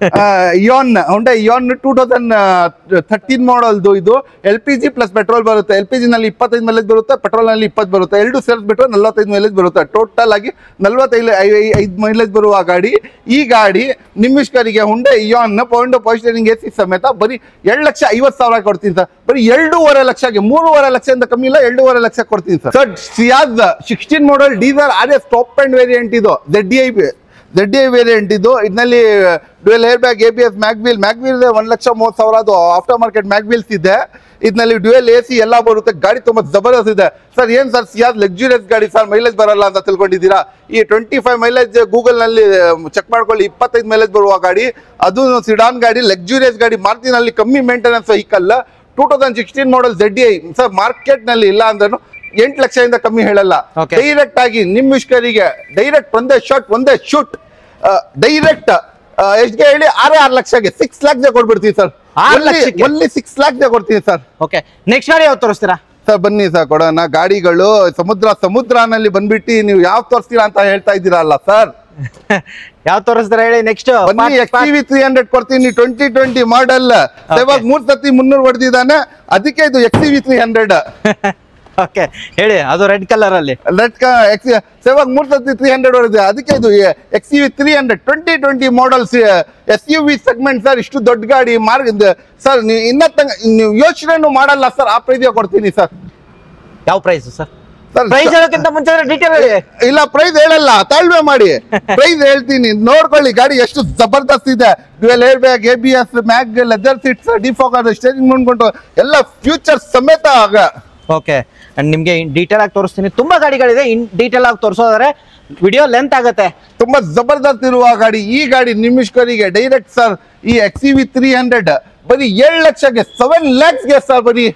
Hyundai Ion 2013 ಮಾಡಲ್ದು. ಇದು LPG ಪ್ಲಸ್ ಪೆಟ್ರೋಲ್ ಬರುತ್ತೆ. LPG ನಲ್ಲಿ 25 ಮೈಲೇಜ್ ಬರುತ್ತೆ, ಪೆಟ್ರೋಲ್ ನಲ್ಲಿ 20 ಬರುತ್ತೆ. ಎರಡು ಸೇರ್ಸ್ ಬಿಟ್ರೆ 45 ಮೈಲೇಜ್ ಬರುತ್ತೆ. ಟೋಟಲ್ ಆಗಿ 45 ಮೈಲೇಜ್ ಬರುವ ಗಾಡಿ. ಈ ಗಾಡಿ ನಿಮ್ಮಿಷ್ಕರಿಗೆ Hyundai Ion ಫೋಂಡೋ ಪೋಸ್ಟರಿಂಗ್ ಎಸಿ ಸಮೇತ ಬರೀ 7,50,000 ಕೊಡ್ತೀನಿ ಸರ್. ಬರೀ 2.5 ಲಕ್ಷಕ್ಕೆ, 3.5 ಲಕ್ಷದಿಂದ ಕಮ್ಮಿ ಇಲ್ಲ, 2.5 ಲಕ್ಷ ಕೊಡ್ತೀನಿ ಸರ್. ಸರ್ ಸಿಯಾಜ್ 16 ಮಾಡಲ್ diesel RS top end variant. ಇದು ZDI ವೇರಿಯಂಟ್. ಇದು ಇದರಲ್ಲಿ dual air bag ABS mag wheel 1,30,000 ಅದು ಆಫ್ಟರ್ ಮಾರ್ಕೆಟ್ ಮ್ಯಾಗ್ವೀಲ್ಸ್ ಇದೆ. ಇದರಲ್ಲಿ ಡ್ಯುಯಲ್ AC ಎಲ್ಲ ಬರುತ್ತೆ. ಗಾಡಿ ತುಂಬಾ ಜಬರ್ದಸ್ತ್ ಇದೆ ಸರ್. ಏನ್ ಸರ್ ಸಿಯಾಜ್ ಲಕ್ಸುರಿಯಸ್ ಗಾಡಿ ಸರ್, ಮೈಲೇಜ್ ಬರಲ್ಲ ಅಂತ ತಿಳ್ಕೊಂಡಿದ್ದೀರಾ? ಈ 25 ಮೈಲೇಜ್ ಗೂಗಲ್ ನಲ್ಲಿ ಚೆಕ್ ಮಾಡ್ಕೊಳ್ಳಿ, 25 ಮೈಲೇಜ್ ಬರುವ ಗಾಡಿ. ಅದು ಸಿಡಾನ್ ಗಾಡಿ, ಲಕ್ಸುರಿಯಸ್ ಗಾಡಿ, ಮಾರುತಿನಲ್ಲಿ ಕಮ್ಮಿ ಮೇಂಟೆನೆನ್ಸ್ ವೆಹಿಕಲ್. 2016 ಮಾಡಲ್ ZDI ಸರ್, ಮಾರ್ಕೆಟ್ ನಲ್ಲಿ ಇಲ್ಲ ಅಂದ್ರೂ 8 ಲಕ್ಷದಿಂದ ಕಮ್ಮಿ ಹೇಳಲ್ಲ. ಡೈರೆಕ್ಟ್ ಆಗಿ ನಿಮ್ಮಿಷ್ಕರಿಗೆ ಡೈರೆಕ್ಟ್ ಒಂದೇ ಶೂಟ್ ಡೈರೆಕ್ಟ್ ಎಷ್ಟ್ಗೆ ಹೇಳಿ 6 ಲಕ್ಷಕ್ಕೆ 6 lakhs ಕೊಡ್ಬಿಡ್ತೀವಿ ಸರ್. ಒನ್ಲಿ 6 lakhs ಕೊಡ್ತೀನಿ ಸರ್. ಓಕೆ, ನೆಕ್ಸ್ಟ್ ಗಾಡಿ ಯಾವ್ದು ತೋರಿಸ್ತೀರಾ ಸರ್? ಬನ್ನಿ ಸರ್, ಕೊಡೋಣ. ಗಾಡಿಗಳು ಸಮುದ್ರನಲ್ಲಿ ಬಂದ್ಬಿಟ್ಟು ನೀವು ಯಾವ ತೋರಿಸ್ತೀರಾ ಅಂತ ಹೇಳ್ತಾ ಇದ್ದೀರಲ್ಲ ಸರ್. ಯಾವ ತೋರಿಸ್ತೀರಾ ಹೇಳಿ. ನೆಕ್ಸ್ಟ್ XCV 300 ಕೊಡ್ತೀನಿ. 2020 ಮಾಡಲ್. ಇವಾಗ 3 ಸತಿ 300 ಹೊಡೆದಿದ್ದಾನೆ, ಅದಕ್ಕೆ ಇದು XCV 300. ಓಕೆ ಹೇಳಿ. ಅದು ರೆಡ್ ಕಲರ್ ಅಲ್ಲಿ ಇವಾಗ 3 ಸತಿ 300 ಹೊಡೆದಿದೆ, ಅದಕ್ಕೆ ಇದು XCV 300 2020 models SUV segment sir. ಇಷ್ಟು ದೊಡ್ಡ ಗಾಡಿ ಸರ್, ನೀವು ಯೋಚನೆ ಮಾಡಲ್ಲ ಸರ್. ಆ ಪ್ರೈಸ್ ಕೊಡ್ತೀನಿ ಸರ್. ಯಾವ ಪ್ರೈಸ್ ಸರ್? ಪ್ರೈಸ್ ಹೇಳೋಕ್ಕಿಂತ ಮುಂಚೆ ಡೀಟೇಲ್ ಹೇಳಿ. ಇಲ್ಲ, ಪ್ರೈಸ್ ಹೇಳಲ್ಲ, ತಾಳ್ಮೆ ಮಾಡಿ. ಪ್ರೈಸ್ ಹೇಳ್ತೀನಿ, ನೋಡ್ಕೊಳ್ಳಿ. ಗಾಡಿ ಎಷ್ಟು ಜಬರ್ದಸ್ತ್ ಇದೆ. ಡ್ಯುಯಲ್ ಏರ್ ಬ್ಯಾಗ್ ABS ಮ್ಯಾಗ್ ಲೆದರ್ ಸೀಟ್ಸ್ ಡಿಫಾಗರ್ ಸ್ಟೇರಿಂಗ್ ನೋಡ್ಕೊಂಡು ಎಲ್ಲ ಫ್ಯೂಚರ್ಸ್ ಸಮೇತ ಆಗ. ಓಕೆ, ಅಂಡ್ ನಿಮ್ಗೆ ಡೀಟೇಲ್ ಆಗಿ ತೋರಿಸ್ತೀನಿ. ತುಂಬಾ ಗಾಡಿಗಳಿದೆ, ಡೀಟೇಲ್ ಆಗಿ ತೋರಿಸೋದಾದ್ರೆ ವಿಡಿಯೋ ಲೆಂತ್ ಆಗುತ್ತೆ. ತುಂಬಾ ಜಬರ್ದಸ್ತ್ ಇರುವ ಗಾಡಿ. ಈ ಗಾಡಿ ನಿಮ್ಮಿಷ್ಕರಿಗೆ ಡೈರೆಕ್ಟ್ ಸರ್. ಈ XCV 300 ಬರೀ 7 ಲಕ್ಷಕ್ಕೆ 7 lakhsಗೆ ಸರ್. ಬರೀ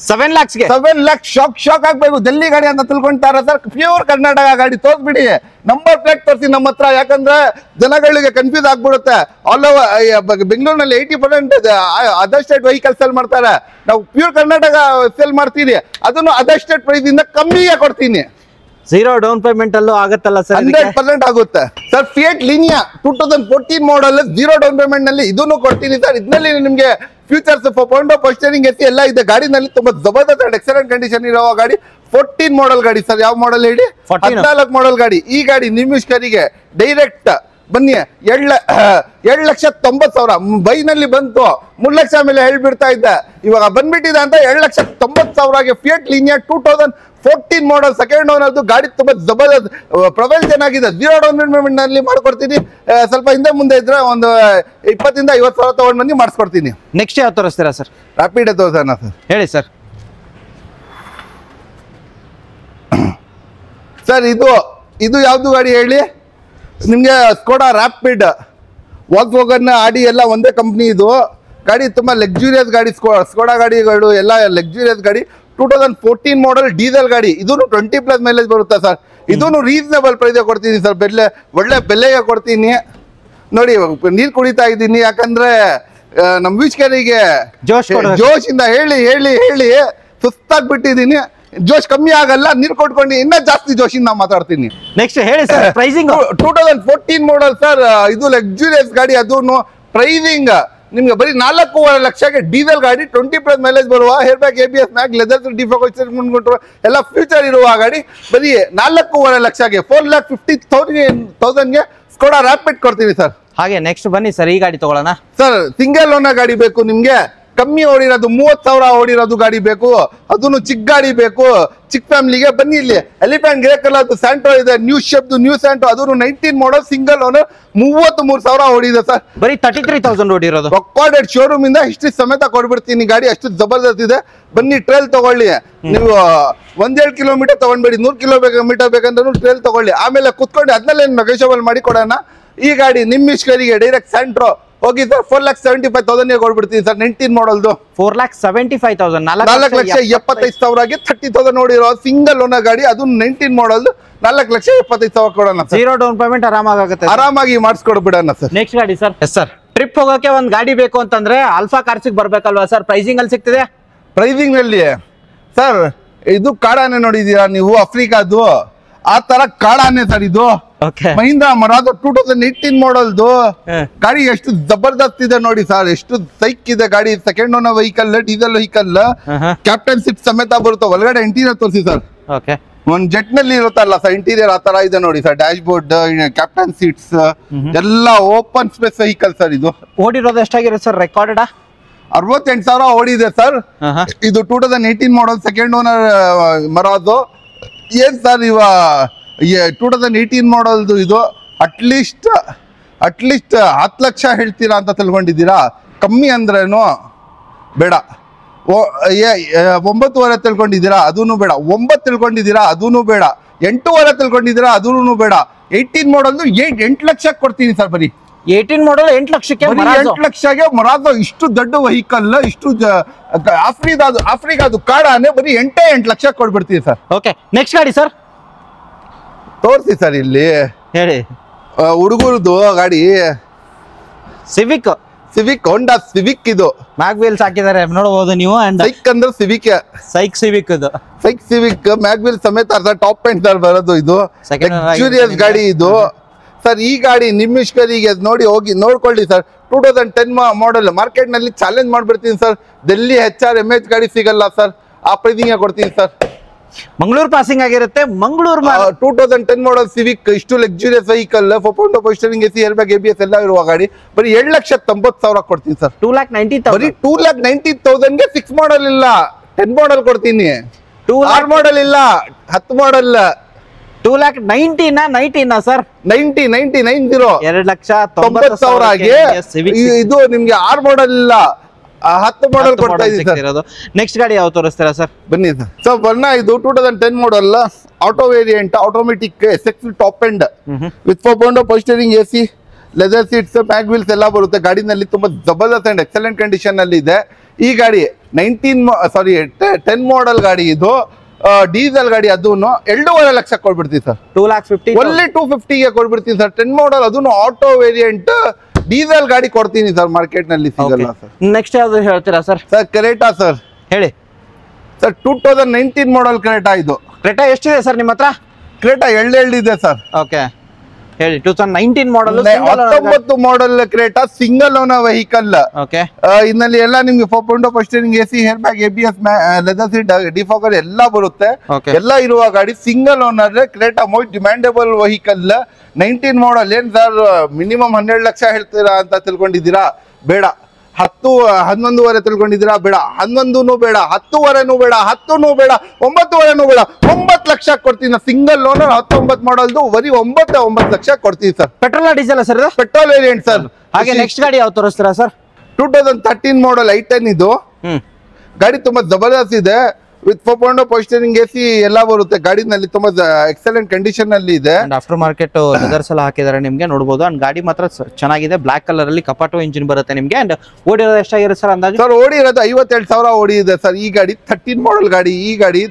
7 lakhsಗೆ 7 lakh. ಶಾಕ್ ಆಗ್ಬೇಕು. ಡೆಲ್ಲಿ ಗಾಡಿ ಅಂತ ತಿಳ್ಕೊಂತಾರ ಸರ್. ಪ್ಯೂರ್ ಕರ್ನಾಟಕ ಗಾಡಿ. ತೋರಿಸ್ಬಿಡಿ, ನಂಬರ್ ಪ್ಲೇಟ್ ತೋರಿಸಿ ನಮ್ಮ ಹತ್ರ. ಯಾಕಂದ್ರೆ ಜನಗಳಿಗೆ ಕನ್ಫ್ಯೂಸ್ ಆಗ್ಬಿಡುತ್ತೆ. ಆಲ್ ಓವರ್ ಬೆಂಗಳೂರಿನಲ್ಲಿ 80% ಅದರ್ ಸ್ಟೇಟ್ ವೆಹಿಕಲ್ ಸೆಲ್ ಮಾಡ್ತಾರೆ. ನಾವು ಪ್ಯೂರ್ ಕರ್ನಾಟಕ ಸೆಲ್ ಮಾಡ್ತೀವಿ. ಅದನ್ನು ಅದರ್ ಸ್ಟೇಟ್ ಪ್ರೈಸ್ ಇಂದ ಕಮ್ಮಿಗೆ ಕೊಡ್ತೀನಿ. 0 ಡೌನ್ ಪೇಮೆಂಟ್ ಅಲ್ಲೂ ಆಗುತ್ತಲ್ಲ ಸರ್? 100% ಆಗುತ್ತೆ ಸರ್. ಫಿಯಟ್ ಲೀನಿಯಾ 2014 ಮಾಡಲ್ 0 ಡೌನ್ ಪೇಮೆಂಟ್ ನಲ್ಲಿ ಇದನ್ನು ಕೊಡ್ತೀನಿ ಸರ್. ಇದರಲ್ಲಿ ನಿಮ್ಗೆ ಫ್ಯೂಚರ್ಸ್ ಫೋಂಡೋ ಪೋಸ್ಟರಿಂಗ್ ಎಸಿ ಎಲ್ಲ ಇದೆ. ಗಾಡಿನಲ್ಲಿ ತುಂಬಾ ಜಬರ್ದಸ್ತ್ ಎಕ್ಸಲೆಂಟ್ ಕಂಡೀಷನ್ ಇರೋ ಗಾಡಿ. 14 ಮಾಡಲ್ ಗಾಡಿ ಸರ್. ಯಾವ ಮಾಡಲ್ ಹೇಳಿ? 14 ಮಾಡಲ್ ಗಾಡಿ. ಈ ಗಾಡಿ ನಿಮ್ಮಿಷ್ಕರಿಗೆ ಡೈರೆಕ್ಟ್ ಬನ್ನಿ 7,90,000 ಬೈನಲ್ಲಿ ಬಂತು. 3 ಲಕ್ಷ ಮೇಲೆ ಹೇಳ್ಬಿಡ್ತಾ ಇದ್ದೆ, ಇವಾಗ ಬಂದ್ಬಿಟ್ಟಿದೆ ಅಂತ 7,90,000ಗೆ Fiat Linea 2014 model second owner. ಗಾಡಿ ತುಂಬಾ ಜಬರ್ದಸ್ತ್ ಪ್ರೊಫೈಲ್ ಚೆನ್ನಾಗಿದೆ. 0 ಡೌನ್ ಪೇಮೆಂಟ್ ನಲ್ಲಿ ಮಾಡ್ಕೊಡ್ತೀನಿ. ಸ್ವಲ್ಪ ಹಿಂದೆ ಮುಂದೆ ಇದ್ರೆ ಒಂದು 20,000 50,000 ತಗೊಂಡ್ ಬಂದು ಮಾಡಿಸ್ಕೊಡ್ತೀನಿ. ನೆಕ್ಸ್ಟ್ ಯಾವ ತೋರಿಸ್ತೀರಾ ಸರ್? ರ್ಯಾಪಿಡ್ ತೋರಿಸೋಣ ಸರ್. ಹೇಳಿ ಸರ್. ಸರ್ ಇದು ಯಾವ್ದು ಗಾಡಿ ಹೇಳಿ ನಿಮ್ಗೆ? Skoda rapid. ವಾಲ್ಕ್ಸ್ವ್ಯಾಗನ್ ಆಡಿ ಎಲ್ಲ ಒಂದೇ ಕಂಪ್ನಿ. ಇದು ಗಾಡಿ ತುಂಬಾ ಲಕ್ಸುರಿಯಸ್ ಗಾಡಿ. ಸ್ಕೋಡಾ ಗಾಡಿಗಳು ಎಲ್ಲ ಲಕ್ಸುರಿಯಸ್ ಗಾಡಿ. 2014 ಮಾಡಲ್ ಡೀಸೆಲ್ ಗಾಡಿ. ಇದನ್ನು 20+ ಮೈಲೇಜ್ ಬರುತ್ತೆ ಸರ್. ಇದನ್ನು ರೀಸನೇಬಲ್ ಪ್ರೈಸ್ ಕೊಡ್ತೀನಿ ಸರ್. ಒಳ್ಳೆ ಬೆಲೆಗೆ ಕೊಡ್ತೀನಿ. ನೋಡಿ, ನೀರು ಕುಡಿತಾ ಇದ್ದೀನಿ, ಯಾಕಂದ್ರೆ ನಮ್ಮ ವೀಕ್ಷಕರಿಗೆ ಜೋಶಿಂದ ಹೇಳಿ ಹೇಳಿ ಹೇಳಿ ಸುಸ್ತಾಗ್ಬಿಟ್ಟಿದ್ದೀನಿ. ಜೋಶ್ ಕಮ್ಮಿ ಆಗಲ್ಲ, ನೀರು ಕೊಟ್ಕೊಂಡು ಇನ್ನ ಜಾಸ್ತಿ ಜೋಶಿಂದ ಮಾತಾಡ್ತೀನಿ. ನೆಕ್ಸ್ಟ್ ಹೇಳಿ ಸರ್ ಪ್ರೈಸಿಂಗ್. 2014 model sir. ಇದು ಲಕ್ಸುರಿಯಸ್ ಗಾಡಿ. ಅದನ್ನು ಪ್ರೈಸಿಂಗ್ ನಿಮ್ಗೆ ಬರೀ 4.5 ಲಕ್ಷಕ್ಕೆ ಡೀಸೆಲ್ ಗಾಡಿ. 20+ ಮೈಲೇಜ್ ಬರುವ ಹೇರ್ ಬ್ಯಾಗ್ ABS ಮ್ಯಾಗ್ ಲೆದರ್ ಡಿಫಾಗರ್ ಮುಂದ್ಕೊಂಡ್ರು ಎಲ್ಲ ಫ್ಯೂಚರ್ ಇರುವ ಗಾಡಿ. ಬರೀ 4.5 ಲಕ್ಷಕ್ಕೆ 4,50,000ಗೆ ಸ್ಕೋಡಾ ರ್ಯಾಪಿಡ್ ಕೊಡ್ತೀನಿ ಸರ್. ಹಾಗೆ ನೆಕ್ಸ್ಟ್ ಬನ್ನಿ ಸರ್, ಈ ಗಾಡಿ ತಗೊಳ್ಳೋಣ ಸರ್. ಸಿಂಗಲ್ ಓನರ್ ಗಾಡಿ ಬೇಕು ನಿಮ್ಗೆ? ಕಮ್ಮಿ ಓಡಿರೋದು 30,000 ಓಡಿರೋದು ಗಾಡಿ ಬೇಕು, ಅದನ್ನು ಚಿಕ್ಕ ಗಾಡಿ ಬೇಕು, ಚಿಕ್ಕ ಫ್ಯಾಮಿಲಿಗೆ ಬನ್ನಿ ಇಲ್ಲಿ ಎಲಿಫೆಂಟ್ ಗ್ರೇ ಕಲರ್ ಸ್ಯಾಂಟ್ರೋ ಇದೆ, ನ್ಯೂ ಶೇಪ್ ನ್ಯೂ ಸ್ಯಾಂಟ್ರೋ, ಅದನ್ನು 19 ಮಾಡಲ್ ಸಿಂಗಲ್ ಓನರ್ 33,000 ಓಡಿದೆ ಸರ್. ಬರೀ 33,000 ಓಡಿರೋದು. ರೆಕಾರ್ಡೆಡ್ ಶೋರೂಮ್ ಇಂದ ಹಿಸ್ಟ್ರಿ ಸಮೇತ ಕೊಡ್ಬಿಡ್ತೀನಿ. ಗಾಡಿ ಅಷ್ಟು ಜಬರ್ದಸ್ತ್ ಇದೆ. ಬನ್ನಿ ಟ್ರೇಲ್ ತಗೊಳ್ಳಿ. ನೀವು 1-2 ಕಿಲೋಮೀಟರ್ ತಗೊಂಡ್ಬೇಡಿ, 100 ಕಿಲೋಮೀಟರ್ ಬೇಕಂದ್ರೂ ಟ್ರೇಲ್ ತಗೊಳ್ಳಿ. ಆಮೇಲೆ ಕುತ್ಕೊಂಡು ಅದನ್ನೆಲ್ಲ ನೆಗೋಷಿಯಬಲ್ ಮಾಡಿ ಕೊಡೋಣ. ಈ ಗಾಡಿ ನಿಮ್ಮ ಇಷ್ಕರಿಗೆ ಡೈರೆಕ್ಟ್ ಸ್ಯಾಂಟ್ರೋ ಹೋಗಿ ಸರ್ 4,75,000 ಕೊಡ್ಬಿಡ್ತೀನಿ ಸರ್. 19 ಮಾಡಲ್ದು 4,75,000, 4,75,000ಗೆ 30,000 ನೋಡಿರೋ ಸಿಂಗಲ್ ಓನರ್ ಗಾಡಿ, ಅದು 19 ಮಾಡಲ್ದು 4,75,000 ಕೊಡೋಣ ಸರ್. 0 ಡೌನ್ ಪೇಮೆಂಟ್ ಆರಾಮಾಗುತ್ತೆ, ಆರಾಮಾಗಿ ಮಾಡಿಸ್ಕೊಡ್ಬಿಡೋಣ ಸರ್. ನೆಕ್ಸ್ಟ್ ಗಾಡಿ ಸರ್. ಎಸ್ ಸರ್, ಟ್ರಿಪ್ ಹೋಗೋಕೆ ಒಂದ್ ಗಾಡಿ ಬೇಕು ಅಂತಂದ್ರೆ ಆಲ್ಫಾ ಕಾರ್ಸಿಗೆ ಬರ್ಬೇಕಲ್ವಾ ಸರ್? ಪ್ರೈಸಿಂಗ್ ಅಲ್ಲಿ ಸಿಗ್ತಿದೆ? ಪ್ರೈಸಿಂಗ್ ನಲ್ಲಿ ಸರ್ ಇದು ಕಾಡಾನೆ ನೋಡಿದೀರಾ ನೀವು, ಆಫ್ರಿಕಾದು ಆ ತರ ಕಾಡಾನೆ ಸರ್ ಇದು. ಮಹೀಂದ್ರ ಮರಾದೋ 2018 ಮಾಡಲ್ದು ಗಾಡಿ ಎಷ್ಟು ಜಬರ್ದಸ್ತ್ ಇದೆ ನೋಡಿ ಸರ್, ಎಷ್ಟು ಸೈಕ್ ಇದೆ ಗಾಡಿ. Second owner vehicle, diesel vehicle, captain seat ಸಮೇತ ಬರುತ್ತೆ. ಒಳಗಡೆ ಇಂಟೀರಿಯರ್ ತೋರಿಸಿ ಸರ್. ಒಂದ್ ಜೆಟ್ ನಲ್ಲಿ ಇರುತ್ತಲ್ಲ ಸರ್ ಇಂಟೀರಿಯರ್, ಆ ತರ ಇದೆ ನೋಡಿ sir. Dash board, captain seats ಎಲ್ಲ ಓಪನ್ ಸ್ಪೇಸ್ ವೆಹಿಕಲ್ ಸರ್. ಇದು ಓಡಿರೋದು ಎಷ್ಟಾಗಿರುತ್ತೆ ಸರ್ ರೆಕಾರ್ಡೆಡ್? 68,000 ಓಡಿದೆ ಸರ್. ಇದು 2018 ಮಾಡಲ್ ಸೆಕೆಂಡ್ ಓನರ್ ಮರಾದೋ. ಏನ್ ಸರ್ ಇವ 2018 ಮಾಡಲ್ದು ಇದು ಅಟ್ಲೀಸ್ಟ್ 10 ಲಕ್ಷ ಹೇಳ್ತೀರಾ ಅಂತ ತಿಳ್ಕೊಂಡಿದ್ದೀರಾ? ಕಮ್ಮಿ ಅಂದ್ರೇನು ಬೇಡ. 9.5 ತಿಳ್ಕೊಂಡಿದ್ದೀರಾ? ಅದೂ ಬೇಡ. 9 ತಿಳ್ಕೊಂಡಿದ್ದೀರಾ? ಅದೂ ಬೇಡ. 8.5 ತಿಳ್ಕೊಂಡಿದ್ದೀರಾ? ಅದೂ ಬೇಡ. 18 ಮಾಡಲ್ದು 8 ಲಕ್ಷಕ್ಕೆ ಕೊಡ್ತೀನಿ ಸರ್. ಬರೀ 18 ಮಾಡಲ್ 8 ಲಕ್ಷಕ್ಕೆ 8 ಲಕ್ಷಗೆ ಮರಾದೋ. ಇಷ್ಟು ದೊಡ್ಡ ವೆಹಿಕಲ್, ಇಷ್ಟು ಆಫ್ರಿಕಾದು ಕಾಡಾನೆ, ಬರೀ 8 ಲಕ್ಷ ಕೊಡ್ಬಿಡ್ತೀವಿ ಸರ್. ಓಕೆ, ನೆಕ್ಸ್ಟ್ ಗಾಡಿ ಸರ್ ತೋರಿಸಿ ಸರ್. ಇಲ್ಲಿ ಹೇಳಿ. ಹುಡುಗರದು ಗಾಡಿ ಸಿವಿಕ್ ಹೋಂಡಾ ಸಿವಿಕ್. ಇದು ಮ್ಯಾಗ್ ವೀಲ್ಸ್ ಹಾಕಿದ್ದಾರೆ ನೋಡಬಹುದು ನೀವು. ಸೈಕ್ ಅಂದ್ರೆ ಸಿವಿಕ್, ಸಿವಿಕ್ ಇದು ಸೈಕ್ ಸಿವಿಕ್ ಮ್ಯಾಗ್ ವೀಲ್ ಸಮೇತ ಟಾಪ್ ಎಂಡ್ ಬರೋದು. ಇದು ಲಕ್ಸುರಿಯಸ್ ಗಾಡಿ ಇದು ಸರ್. ಈ ಗಾಡಿ ನಿಮ್ಮ ಇಷ್ಕರಿಗೆ ನೋಡಿ ಹೋಗಿ ನೋಡ್ಕೊಳ್ಳಿ ಸರ್. 2010 ಮಾಡಲ್. ಮಾರ್ಕೆಟ್ ನಲ್ಲಿ ಚಾಲೆಂಜ್ ಮಾಡ್ಬಿಡ್ತೀನಿ ಸರ್. ಡೆಲ್ಲಿ HR MH ಗಾಡಿ ಸಿಗಲ್ಲ ಸರ್, ಆ ಪ್ರೈಸಿಂಗ್ ಕೊಡ್ತೀನಿ ಸರ್. ಮಂಗಳೂರು ಪಾಸಿಂಗ್ ಆಗಿರುತ್ತೆ. ಮಂಗಳೂರು 2010 ಮಾಡಲ್ ಸಿವಿಕ್, ಇಷ್ಟು luxurious vehicle, 4.2 power steering, AC, airbag, ABS ಎಲ್ಲ ಇರುವ ಗಾಡಿ ಬರೀ 7,90,000 ಕೊಡ್ತೀನಿ ಸರ್. 2,90,000 ಬರೀ 2,90,000ಗೆ 6 ಮಾಡಲ್ ಇಲ್ಲ, 10 ಮಾಡಲ್ ಕೊಡ್ತೀನಿ. 6 ಮಾಡಲ್ ಇಲ್ಲ, 10 ಮಾಡಲ್. 2,90,000 ಸರ್. 90 2,90,000 ಇದು ನಿಮ್ಗೆ 6 ಮಾಡಲ್ ಇಲ್ಲ, 10 ಮಾಡಲ್ ಕೊಡ್ತಾ ಇದೀನಿ ಸರ್. ನೆಕ್ಸ್ಟ್ ಗಾಡಿ ಯಾವ ತೋರಿಸ್ತೀರಾ ಸರ್? ಬನ್ನಿ ಸರ್. ಸೊ ಬರ್ನ ಇದು 2010 model auto variant, automatic SX top end with 4.2 power steering, AC, leather seats, mag wheels ಎಲ್ಲ ಬರುತ್ತೆ. ಗಾಡಿನಲ್ಲಿ ತುಂಬಾ ಜಬರ್ದಸ್ತ್ ಅಂಡ್ ಎಕ್ಸಲೆಂಟ್ ಕಂಡೀಷನ್ ಅಲ್ಲಿ ಇದೆ ಈ ಗಾಡಿ. 10 ಮಾಡಲ್ ಗಾಡಿ ಇದು, ಡೀಸೆಲ್ ಗಾಡಿ. ಅದನ್ನು 2.5 ಲಕ್ಷ ಕೊಡ್ಬಿಡ್ತೀವಿ ಸರ್. 2,50,000 ಒಳ್ಳೆ 250ಗೆ ಕೊಡ್ಬಿಡ್ತೀನಿ ಸರ್. 10 ಮಾಡಲ್, ಅದನ್ನು ಆಟೋ ವೇರಿಯಂಟ್ ಡೀಸೆಲ್ ಗಾಡಿ ಕೊಡ್ತೀನಿ ಸರ್. ಮಾರ್ಕೆಟ್ ನಲ್ಲಿ ಸಿಗಲ್ಲ ಸರ್. ನೆಕ್ಸ್ಟ್ ಯಾವ್ದು ಹೇಳ್ತೀರಾ ಸರ್? Sir Creta sir. ಹೇಳಿ ಸರ್. 2019 model Creta. ಇದು ಕ್ರೆಟಾ ಎಷ್ಟಿದೆ ಸರ್ ನಿಮ್ಮ ಹತ್ರ? ಕ್ರೆಟಾ ಇದೆ ಸರ್. ಓಕೆ ಹೇಳಿ. 2019 model, 19 model Creta single owner vehicle. Okay, ಇನ್ನಲ್ಲಿ ಎಲ್ಲ ನಿಮ್ಗೆ 4.2 power steering, AC, airbag, ABS, leather seat, defogger ಎಲ್ಲ ಬರುತ್ತೆ. ಎಲ್ಲ ಇರುವ ಗಾಡಿ single owner Creta. Most demandable vehicle. 19 model. ಏನ್ ಸರ್ ಮಿನಿಮಮ್ 12 ಲಕ್ಷ ಹೇಳ್ತೀರಾ ಅಂತ ತಿಳ್ಕೊಂಡಿದ್ದೀರಾ? ಬೇಡ. 11.5 ತಿಳ್ಕೊಂಡಿದ್ದೀರಾ? ಬೇಡ. 11 ಬೇಡ, 10.5 ಬೇಡ, 10 ಬೇಡ, 9.5 ಬೇಡ, 9 ಲಕ್ಷ ಕೊಡ್ತೀನಿ. ಸಿಂಗಲ್ ಓನರ್ 19 ಮಾಡಲ್ದು ಬರೀ 9 ಲಕ್ಷ ಕೊಡ್ತೀನಿ sir. Petrol diesel sir? Petrol variant sir. ಹಾಗೆ ನೆಕ್ಸ್ಟ್ ಗಾಡಿ ಯಾವ ತೋರಿಸ್ತೀರಾ ಸರ್? 2013 ಮಾಡಲ್ i10 ಇದು. ಗಾಡಿ ತುಂಬಾ ಜಬರ್ದಸ್ತ್ ಇದೆ. ವಿತ್ 4.2 ಪೋಸ್ಟರಿಂಗ್, AC ಎಲ್ಲ ಬರುತ್ತೆ. ಗಾಡಿನಲ್ಲಿ ತುಂಬಾ ಎಕ್ಸಲೆಂಟ್ ಕಂಡೀಷನ್ ಅಲ್ಲಿ ಇದೆ. ಆಫ್ಟರ್ ಮಾರ್ಕೆಟ್ ಲೆದರ್ಸ್ ಎಲ್ಲ ಹಾಕಿದ್ದಾರೆ ನಿಮ್ಗೆ ನೋಡಬಹುದು. ಅಂಡ್ ಗಾಡಿ ಮಾತ್ರ ಚೆನ್ನಾಗಿದೆ. ಬ್ಲಾಕ್ ಕಲರ್ ಅಲ್ಲಿ ಕಪಾಟೋ ಇಂಜಿನ್ ಬರುತ್ತೆ ನಿಮ್ಗೆ. ಅಂಡ್ ಓಡಿರೋದು ಎಷ್ಟಾಗಿರುತ್ತೆ ಸರ್ ಅಂದಾಜು? ಸರ್ ಓಡಿರೋದು 52,000 ಓಡಿದೆ ಸರ್. ಈ ಗಾಡಿ 13 ಮಾಡಲ್ ಗಾಡಿ. ಈ ಗಾಡಿ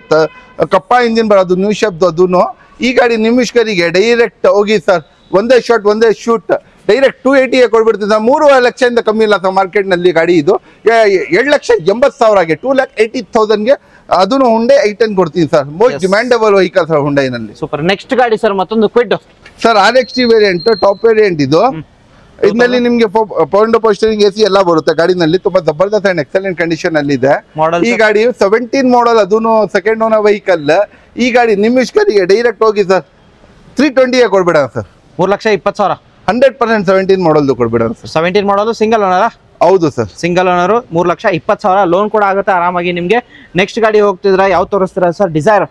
ಕಪ್ಪ ಇಂಜಿನ್ ಬರೋದು, ನ್ಯೂ ಶೇಪ್. ಅದನ್ನು ಈ ಗಾಡಿ ನಿಮ್ಮ ಇಷ್ಕರಿಗೆ ಡೈರೆಕ್ಟ್ ಹೋಗಿ ಸರ್. ಒಂದೇ ಶಾಟ್ ಒಂದೇ ಶೂಟ್ ಡೈರೆಕ್ಟ್ 280ಗೆ ಕೊಡ್ಬಿಡ್ತೀವಿ ಸರ್. 3.5 ಲಕ್ಷದಿಂದ ಕಮ್ಮಿ ಇಲ್ಲ ಸರ್ ಮಾರ್ಕೆಟ್ ನಲ್ಲಿ ಗಾಡಿ. ಇದು 7,80,000ಗೆ 2,80,000ಗೆ ಅದನ್ನು ಹುಂಡೈ i10 ಕೊಡ್ತೀನಿ sir. Most demandable vehicle sir ಹುಂಡೈನಲ್ಲಿ. ಸೂಪರ್. ನೆಕ್ಸ್ಟ್ ಗಾಡಿ ಸರ್ ಮತ್ತೊಂದು Kwid sir. RXT variant, top variant ಇದು. ಇದರಲ್ಲಿ ನಿಮ್ಗೆ 4.2 ಪೋಸ್ಟರಿಂಗ್, AC ಎಲ್ಲ ಬರುತ್ತೆ. ಗಾಡಿನಲ್ಲಿ ತುಂಬಾ ಜಬರ್ದಸ್ತ್ ಅಂಡ್ ಎಕ್ಸಲೆಂಟ್ ಕಂಡೀಷನ್ ಅಲ್ಲಿ ಇದೆ ಈ ಗಾಡಿ. 17 ಮಾಡಲ್, ಅದನ್ನು ಸೆಕೆಂಡ್ ಓನರ್ ವೆಹಿಕಲ್. ಈ ಗಾಡಿ ನಿಮ್ಮ ಇಷ್ಕರಿಗೆ ಡೈರೆಕ್ಟ್ ಹೋಗಿ ಸರ್ 320ಗೆ ಕೊಡ್ಬೇಡ ಸರ್. 3,20,000 100% 17 ಮಾಡಲ್ದು ಕೊಡ್ಬೇಡ ಸರ್. 17 model single owner. ಹೌದು ಸರ್. ಸಿಂಗಲ್ ಓನರ್ 3,20,000 ಲೋನ್ ಕೂಡ ಆಗುತ್ತೆ ಆರಾಮಾಗಿ ನಿಮ್ಗೆ. ನೆಕ್ಸ್ಟ್ ಗಾಡಿ ಹೋಗ್ತಿದ್ರ ಯಾವ ತೋರಿಸ್ತೀರಾ sir? Dzire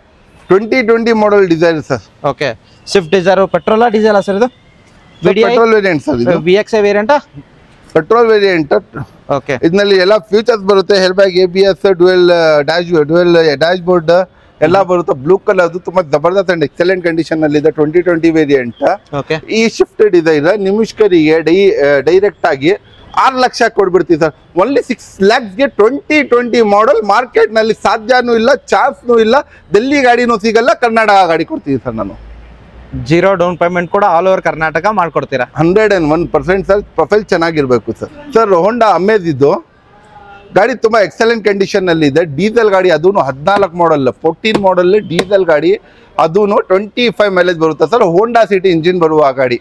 2020 model Dzire sir. Okay, Swift Dzire petrol diesel sir ಇದು? ಪೆಟ್ರೋಲ್ ವೇರಿಯಂಟ್ ಸರ್ ಇದು. VXI variant petrol variant. Okay, ಇದರಲ್ಲಿ ಎಲ್ಲ ಫೀಚರ್ಸ್ ಬರುತ್ತೆ. Air bag, ABS, dual dash board ಎಲ್ಲ ಬರುತ್ತೆ. ಬ್ಲೂ ಕಲರ್, ಅದು ತುಂಬಾ ಜಬರ್ದಸ್ತ್ ಅಂಡ್ ಎಕ್ಸಲೆಂಟ್ ಕಂಡೀಷನ್ ಅಲ್ಲಿ ಇದೆ. 2020 ವೇರಿಯಂಟ್. ಓಕೆ, ಈ ಶಿಫ್ಟ್ ಡಿಸೈರ್ ನಿಮಿಷ್ಕರಿಗೆ ಡೈರೆಕ್ಟ್ ಆಗಿ 6 ಲಕ್ಷ ಕೊಡ್ಬಿಡ್ತೀವಿ ಸರ್. ಓನ್ಲಿ 6 lakhsಗೆ 2020 ಮಾಡಲ್. ಮಾರ್ಕೆಟ್ ನಲ್ಲಿ ಸಾಧ್ಯನೂ ಇಲ್ಲ, ಚಾನ್ಸ್ನೂ ಇಲ್ಲ. ಡೆಲ್ಲಿ ಗಾಡಿನೂ ಸಿಗಲ್ಲ, ಕರ್ನಾಟಕ ಗಾಡಿ ಕೊಡ್ತೀವಿ ಸರ್ ನಾನು. 0 ಡೌನ್ ಪೇಮೆಂಟ್ ಕೂಡ ಆಲ್ ಓವರ್ ಕರ್ನಾಟಕ ಮಾಡ್ಕೊಡ್ತೀರಾ? 101% ಸರ್. ಪ್ರೊಫೈಲ್ ಚೆನ್ನಾಗಿರ್ಬೇಕು ಸರ್. ಸರ್ ಹೋಂಡಾ ಅಮೇಜ್ ಇದು ಗಾಡಿ ತುಂಬಾ ಎಕ್ಸಲೆಂಟ್ ಕಂಡೀಷನ್ ಅಲ್ಲಿ ಇದೆ. ಡೀಸೆಲ್ ಗಾಡಿ, ಅದೂನು 14 ಮಾಡಲ್, 14 ಮಾಡಲ್ ಡೀಸೆಲ್ ಗಾಡಿ, ಅದೂನು 25 ಮೈಲೇಜ್ ಬರುತ್ತೆ ಸರ್. ಹೋಂಡಾ ಸಿಟಿ ಇಂಜಿನ್ ಬರುವ ಗಾಡಿ.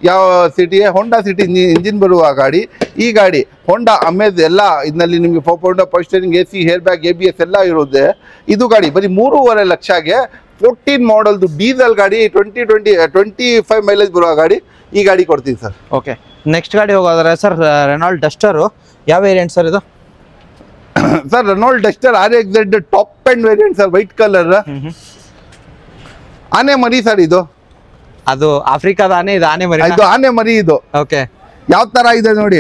ಯಾವ ಸಿಟಿ? ಹೋಂಡಾ ಸಿಟಿ ಇಂಜಿನ್ ಬರುವ ಗಾಡಿ ಈ ಗಾಡಿ. ಹೋಂಡಾ ಅಮೇಜ್ ಎಲ್ಲ ಇದರಲ್ಲಿ ನಿಮಗೆ 4 power steering, AC, hair bag, ABS ಎಲ್ಲ ಇರುತ್ತೆ. ಇದು ಗಾಡಿ ಬರೀ 3.5 ಲಕ್ಷಗೆ 14 ಮಾಡಲ್ದು ಡೀಸೆಲ್ ಗಾಡಿ, 25 ಮೈಲೇಜ್ ಬರುವ ಗಾಡಿ. ಈ ಗಾಡಿ ಕೊಡ್ತೀವಿ ಸರ್. ಓಕೆ, ನೆಕ್ಸ್ಟ್ ಗಾಡಿ ಹೋಗೋದ್ರೆ ಸರ್ ರೆನಾಲ್ಡ್ ಡಸ್ಟರ್. ಯಾವ ವೇರಿಯಂಟ್ ಸರ್ ಇದು? Sir Renault Duster RXZ top end variant sir. White colour ಆನೆ ಮರಿ ಸರ್ ಇದು. ಅದು ಆಫ್ರಿಕಾದ ಆನೆ, ಇದು ಆನೆ ಮರಿ. ಇದು ಆನೆ ಮರಿ ಇದು. ಓಕೆ, ಯಾವ ತರ ಇದೆ ನೋಡಿ,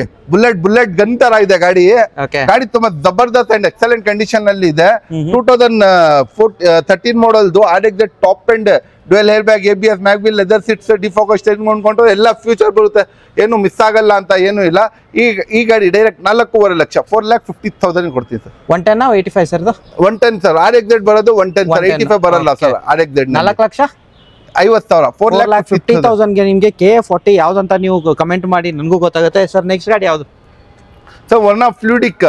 ಬುಲೆಟ್ ಗನ್ ತರ ಇದೆ ಗಾಡಿ. ಓಕೆ, ಗಾಡಿ ತುಂಬಾ ಜಬರ್ದಸ್ತ್ ಅಂಡ್ ಎಕ್ಸಲೆಂಟ್ ಕಂಡೀಷನ್ ಅಲ್ಲಿ ಇದೆ. 2013 ಮಾಡಲ್ದು RXZ top end dual hair bag, ABS, mag wheel, leather seats, defocus steering ಕೊಂಡ್ಕೊಂಡು ಎಲ್ಲ ಫ್ಯೂಚರ್ ಬರುತ್ತೆ. ಏನು ಮಿಸ್ ಆಗಲ್ಲ ಅಂತ ಏನು ಇಲ್ಲ. ಈ ಗಾಡಿ ಡೈರೆಕ್ಟ್ 4.5 ಲಕ್ಷ 4,50,000 ಕೊಡ್ತೀವಿ ಸರ್. 110 85 ಸರ್ ಇದು? 110 ಸರ್. RXZ ಬರೋದು 110 ಸರ್. 85 ಬರಲ್ಲ ಸರ್. RXZ 4,50,000 4,50,000 ಗೆ ನಿಮ್ಗೆ KA40 ಯಾವ್ದಂತ ನೀವು ಕಮೆಂಟ್ ಮಾಡಿ, ನನಗೂ ಗೊತ್ತಾಗುತ್ತೆ ಸರ್. ನೆಕ್ಸ್ಟ್ ಗಾಡಿ ಯಾವ್ದು ಸರ್? One of fluidic.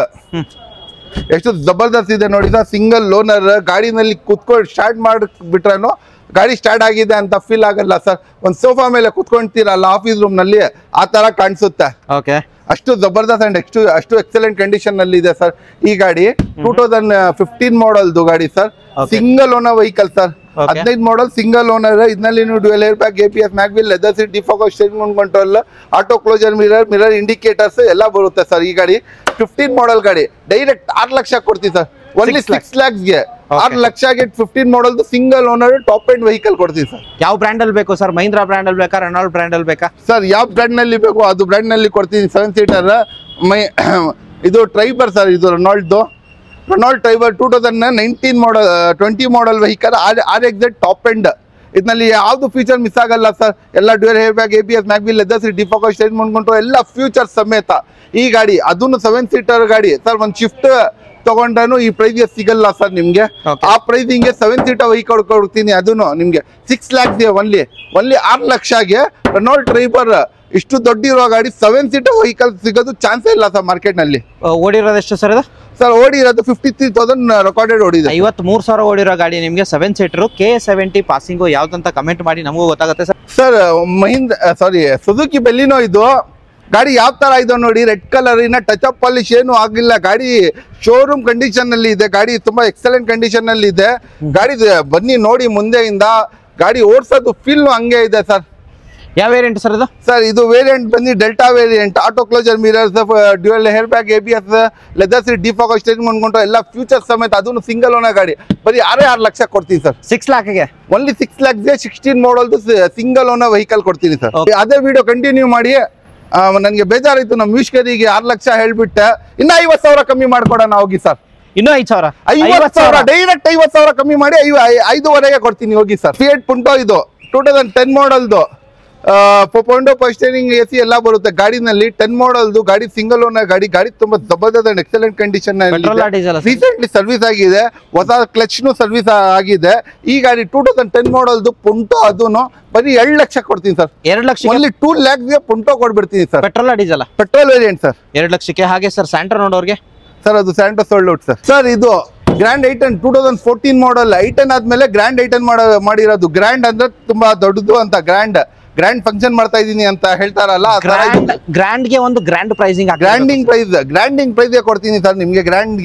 ಎಷ್ಟು ಜಬರ್ದಸ್ತ್ ಇದೆ ನೋಡಿ ಸರ್. ಸಿಂಗಲ್ ಓನರ್ ಗಾಡಿನಲ್ಲಿ ಕುತ್ಕೊಂಡು ಸ್ಟಾರ್ಟ್ ಮಾಡಿಬಿಟ್ರೇನು ಗಾಡಿ ಸ್ಟಾರ್ಟ್ ಆಗಿದೆ ಅಂತ ಫೀಲ್ ಆಗಲ್ಲ ಸರ್. ಒಂದು ಸೋಫಾ ಮೇಲೆ ಕುತ್ಕೊಂತೀರಲ್ಲ ಆಫೀಸ್ ರೂಮ್ ನಲ್ಲಿ, ಆ ತರ ಕಾಣಿಸುತ್ತೆ. ಓಕೆ, ಅಷ್ಟು ಜಬರ್ದಸ್ತ್ ಅಂಡ್ ಅಷ್ಟು ಎಕ್ಸಲೆಂಟ್ ಕಂಡೀಷನ್ ನಲ್ಲಿ ಇದೆ ಸರ್ ಈ ಗಾಡಿ. 2015 ಮಾಡಲ್ದು ಗಾಡಿ sir. Single owner vehicle sir. 15 model single owner. ಇದರಲ್ಲಿ ನೀವು dual air bag, ABS, mag wheel, leather seat, defocus steering control, auto closure, mirror indicators ಎಲ್ಲ ಬರುತ್ತೆ ಸರ್ ಈ ಗಾಡಿ. 15 ಮಾಡಲ್ ಗಾಡಿ ಡೈರೆಕ್ಟ್ 6 ಲಕ್ಷ ಕೊಡ್ತೀವಿ ಸರ್. ಓನ್ಲಿ 6 lakhsಗೆ 6 ಲಕ್ಷಗೆ 15 ಮಾಡಲ್ದು single owner top end vehicle ಕೊಡ್ತೀವಿ ಸರ್. ಯಾವ ಬ್ರ್ಯಾಂಡ್ ಅಲ್ಲಿ ಬೇಕು ಸರ್? ಮಹೀಂದ್ರಾ ಬ್ರ್ಯಾಂಡ್ ಅಲ್ಲಿ ಬೇಕಾ, ರೆನಾಲ್ಡ್ ಬ್ರ್ಯಾಂಡ್ ಅಲ್ಲಿ ಬೇಕಾ ಸರ್? ಯಾವ ಬ್ರ್ಯಾಂಡ್ ನಲ್ಲಿ ಬೇಕು ಅದು ಬ್ರ್ಯಾಂಡ್ ನಲ್ಲಿ ಕೊಡ್ತೀನಿ. 7 ಸೀಟರ್ ಇದು ಟ್ರೈಬರ್ ಸರ್. ಇದು ರೆನಾಲ್ಡ್ ಟ್ರೈಬರ್ 2019 ಮಾಡಲ್ 20 ಮಾಡಲ್ ವೆಹಿಕಲ್, RXZ ಟಾಪ್ ಎಂಡ್. ಇದರಲ್ಲಿ ಯಾವ್ದು ಫೀಚರ್ ಮಿಸ್ ಆಗಲ್ಲ ಸರ್. ಎಲ್ಲ dual hair bag, ABS, mag wheel, leather seat, defocus steering ಮಾಡ್ಕೊಂಡು ಎಲ್ಲ ಫ್ಯೂಚರ್ ಸಮೇತ ಈ ಗಾಡಿ. ಅದನ್ನು 7 ಸೀಟರ್ ಗಾಡಿ ಸರ್. ಒಂದು ಶಿಫ್ಟ್ ತಗೊಂಡ್ರೂ ಈ ಪ್ರೈಸ್ಗೆ ಸಿಗಲ್ಲ ಸರ್ ನಿಮ್ಗೆ. ಆ ಪ್ರೈಸ್ ಹಿಂಗೆ 7 ಸೀಟರ್ ವೆಹಿಕಲ್ ಕೊಡ್ತೀನಿ. ಅದನ್ನು ನಿಮ್ಗೆ 6 lakhs ಓನ್ಲಿ 6 ಲಕ್ಷಗೆ ರೆನಾಲ್ಡ್ ಟ್ರೈಬರ್. ಇಷ್ಟು ದೊಡ್ಡ ಇರೋ ಗಾಡಿ 7 ಸೀಟರ್ ವೆಹಿಕಲ್ ಸಿಗೋದು ಚಾನ್ಸೇ ಇಲ್ಲ ಸರ್ ಮಾರ್ಕೆಟ್ ನಲ್ಲಿ. ಓಡಿರೋದು ಎಷ್ಟು ಸರ್ ಇದು? ಸರ್ ಓಡಿರೋದು 53,000 ರೆಕಾರ್ಡೆಡ್ ಓಡಿದೆ. 53,000 ಓಡಿರೋ ಗಾಡಿ ನಿಮಗೆ 7 ಸೀಟರ್ KA70 ಪಾಸಿಂಗು ಯಾವ್ದಂತ ಕಮೆಂಟ್ ಮಾಡಿ, ನಮಗೂ ಗೊತ್ತಾಗುತ್ತೆ ಸರ್. ಸರ್ ಸುಜುಕಿ ಬೆಲಿನೋ ಇದು ಗಾಡಿ ಯಾವ ತರ ಇದೆ ನೋಡಿ. ರೆಡ್ ಕಲರ್, ಇನ್ನ ಟಚ್ ಅಪ್ ಪಾಲಿಶ್ ಏನು ಆಗಿಲ್ಲ. ಗಾಡಿ ಶೋರೂಮ್ ಕಂಡೀಷನ್ ಅಲ್ಲಿ ಇದೆ. ಗಾಡಿ ತುಂಬಾ ಎಕ್ಸಲೆಂಟ್ ಕಂಡೀಷನ್ ಅಲ್ಲಿ ಇದೆ ಗಾಡಿ. ಬನ್ನಿ ನೋಡಿ ಮುಂದೆಯಿಂದ. ಗಾಡಿ ಓಡಿಸೋದು ಫೀಲ್ ಹಂಗೆ ಇದೆ ಸರ್. ಯಾವ ವೇರಿಯಂಟ್ ಸರ್ ಇದು? ಸರ್ ಇದು ವೇರಿಯಂಟ್ ಬಂದು delta variant. Auto closure, mirrors, dual hair bag, ABS, leather seat, defocus steering ಮಾಡ್ಕೊಂಡು ಎಲ್ಲ ಫ್ಯೂಚರ್ ಸಮೇತ. ಅದನ್ನು ಸಿಂಗಲ್ ಓನರ್ ಗಾಡಿ. ಬರೀ 6 ಲಕ್ಷ ಕೊಡ್ತೀನಿ ಸರ್. 6 lakhಗೆ ಓನ್ಲಿ 6 lakhsಗೆ 16 ಮಾಡಲ್ದು ಸಿಂಗಲ್ ಓನರ್ ವೆಹಿಕಲ್ ಕೊಡ್ತೀನಿ ಸರ್. ಅದೇ ವಿಡಿಯೋ ಕಂಟಿನ್ಯೂ ಮಾಡಿ. ನನಗೆ ಬೇಜಾರಾಯ್ತು, ನಮ್ಮ ಮ್ಯೂಷ್ಕರಿಗೆ 6 ಲಕ್ಷ ಹೇಳ್ಬಿಟ್ಟೆ. ಇನ್ನ 50,000 ಕಮ್ಮಿ ಮಾಡ್ಕೊಡೋಣ ಹೋಗಿ ಸರ್. ಇನ್ನೂ 5,000 50,000 ಡೈರೆಕ್ಟ್ 50,000 ಕಮ್ಮಿ ಮಾಡಿ 5.5 ಕೊಡ್ತೀನಿ ಹೋಗಿ ಸರ್. ಫಿಯಟ್ ಪುಂಟೋ ಇದು 2010 ಮಾಡಲ್ದು. 4 ಪವರ್ ಸ್ಟೀರಿಂಗ್, AC ಎಲ್ಲ ಬರುತ್ತೆ ಗಾಡಿನಲ್ಲಿ. 10 ಮಾಡಲ್ದು ಗಾಡಿ, ಸಿಂಗಲ್ ಓನರ್ ಗಾಡಿ. ಗಾಡಿ ತುಂಬಾ ಜಬರ್ದಸ್ತ್ and excellent condition. Recently service ಆಗಿದೆ. ಹೊಸ ಕ್ಲಚ್ನು ಸರ್ವಿಸ್ ಆಗಿದೆ ಈ ಗಾಡಿ. 2010 ಮಾಡಲ್ದು ಪುಂಟೋ. ಅದನ್ನು ಬರೀ 2 ಲಕ್ಷ ಕೊಡ್ತೀನಿ ಸರ್. 2 ಲಕ್ಷ ಓನ್ಲಿ 2 lakhsಗೆ ಪುಂಟೋ ಕೊಡ್ಬಿಡ್ತೀನಿ sir. Petrol diesel? Petrol variant sir. 2 ಲಕ್ಷಕ್ಕೆ. ಹಾಗೆ ಸರ್ ಸ್ಯಾಂಟ್ರೋ ನೋಡೋರ್ಗೆ ಸರ್ ಅದು Santro sold out sir. Sir ಇದು ಗ್ರ್ಯಾಂಡ್ ಐಟನ್ 2014 ಮಾಡಲ್. ಐಟನ್ ಆದ್ಮೇಲೆ ಗ್ರ್ಯಾಂಡ್ ಐಟನ್ ಮಾಡಿರೋದು. ಗ್ರ್ಯಾಂಡ್ ಅಂದ್ರೆ ತುಂಬಾ ದೊಡ್ಡದು ಅಂತ. ಗ್ರ್ಯಾಂಡ್ ಗ್ರ್ಯಾಂಡ್ ಫಂಕ್ಷನ್ ಮಾಡ್ತಾ ಇದೀನಿ ಅಂತ ಹೇಳ್ತಾರಲ್ಲ, ಗ್ರ್ಯಾಂಡ್ ಗೆ ಒಂದು ಗ್ರ್ಯಾಂಡ್ ಪ್ರೈಸಿಂಗ್ ಗ್ರ್ಯಾಂಡಿಂಗ್ ಪ್ರೈಸ್ ಕೊಡ್ತೀನಿ ಸರ್ ನಿಮ್ಗೆ. ಗ್ರ್ಯಾಂಡ್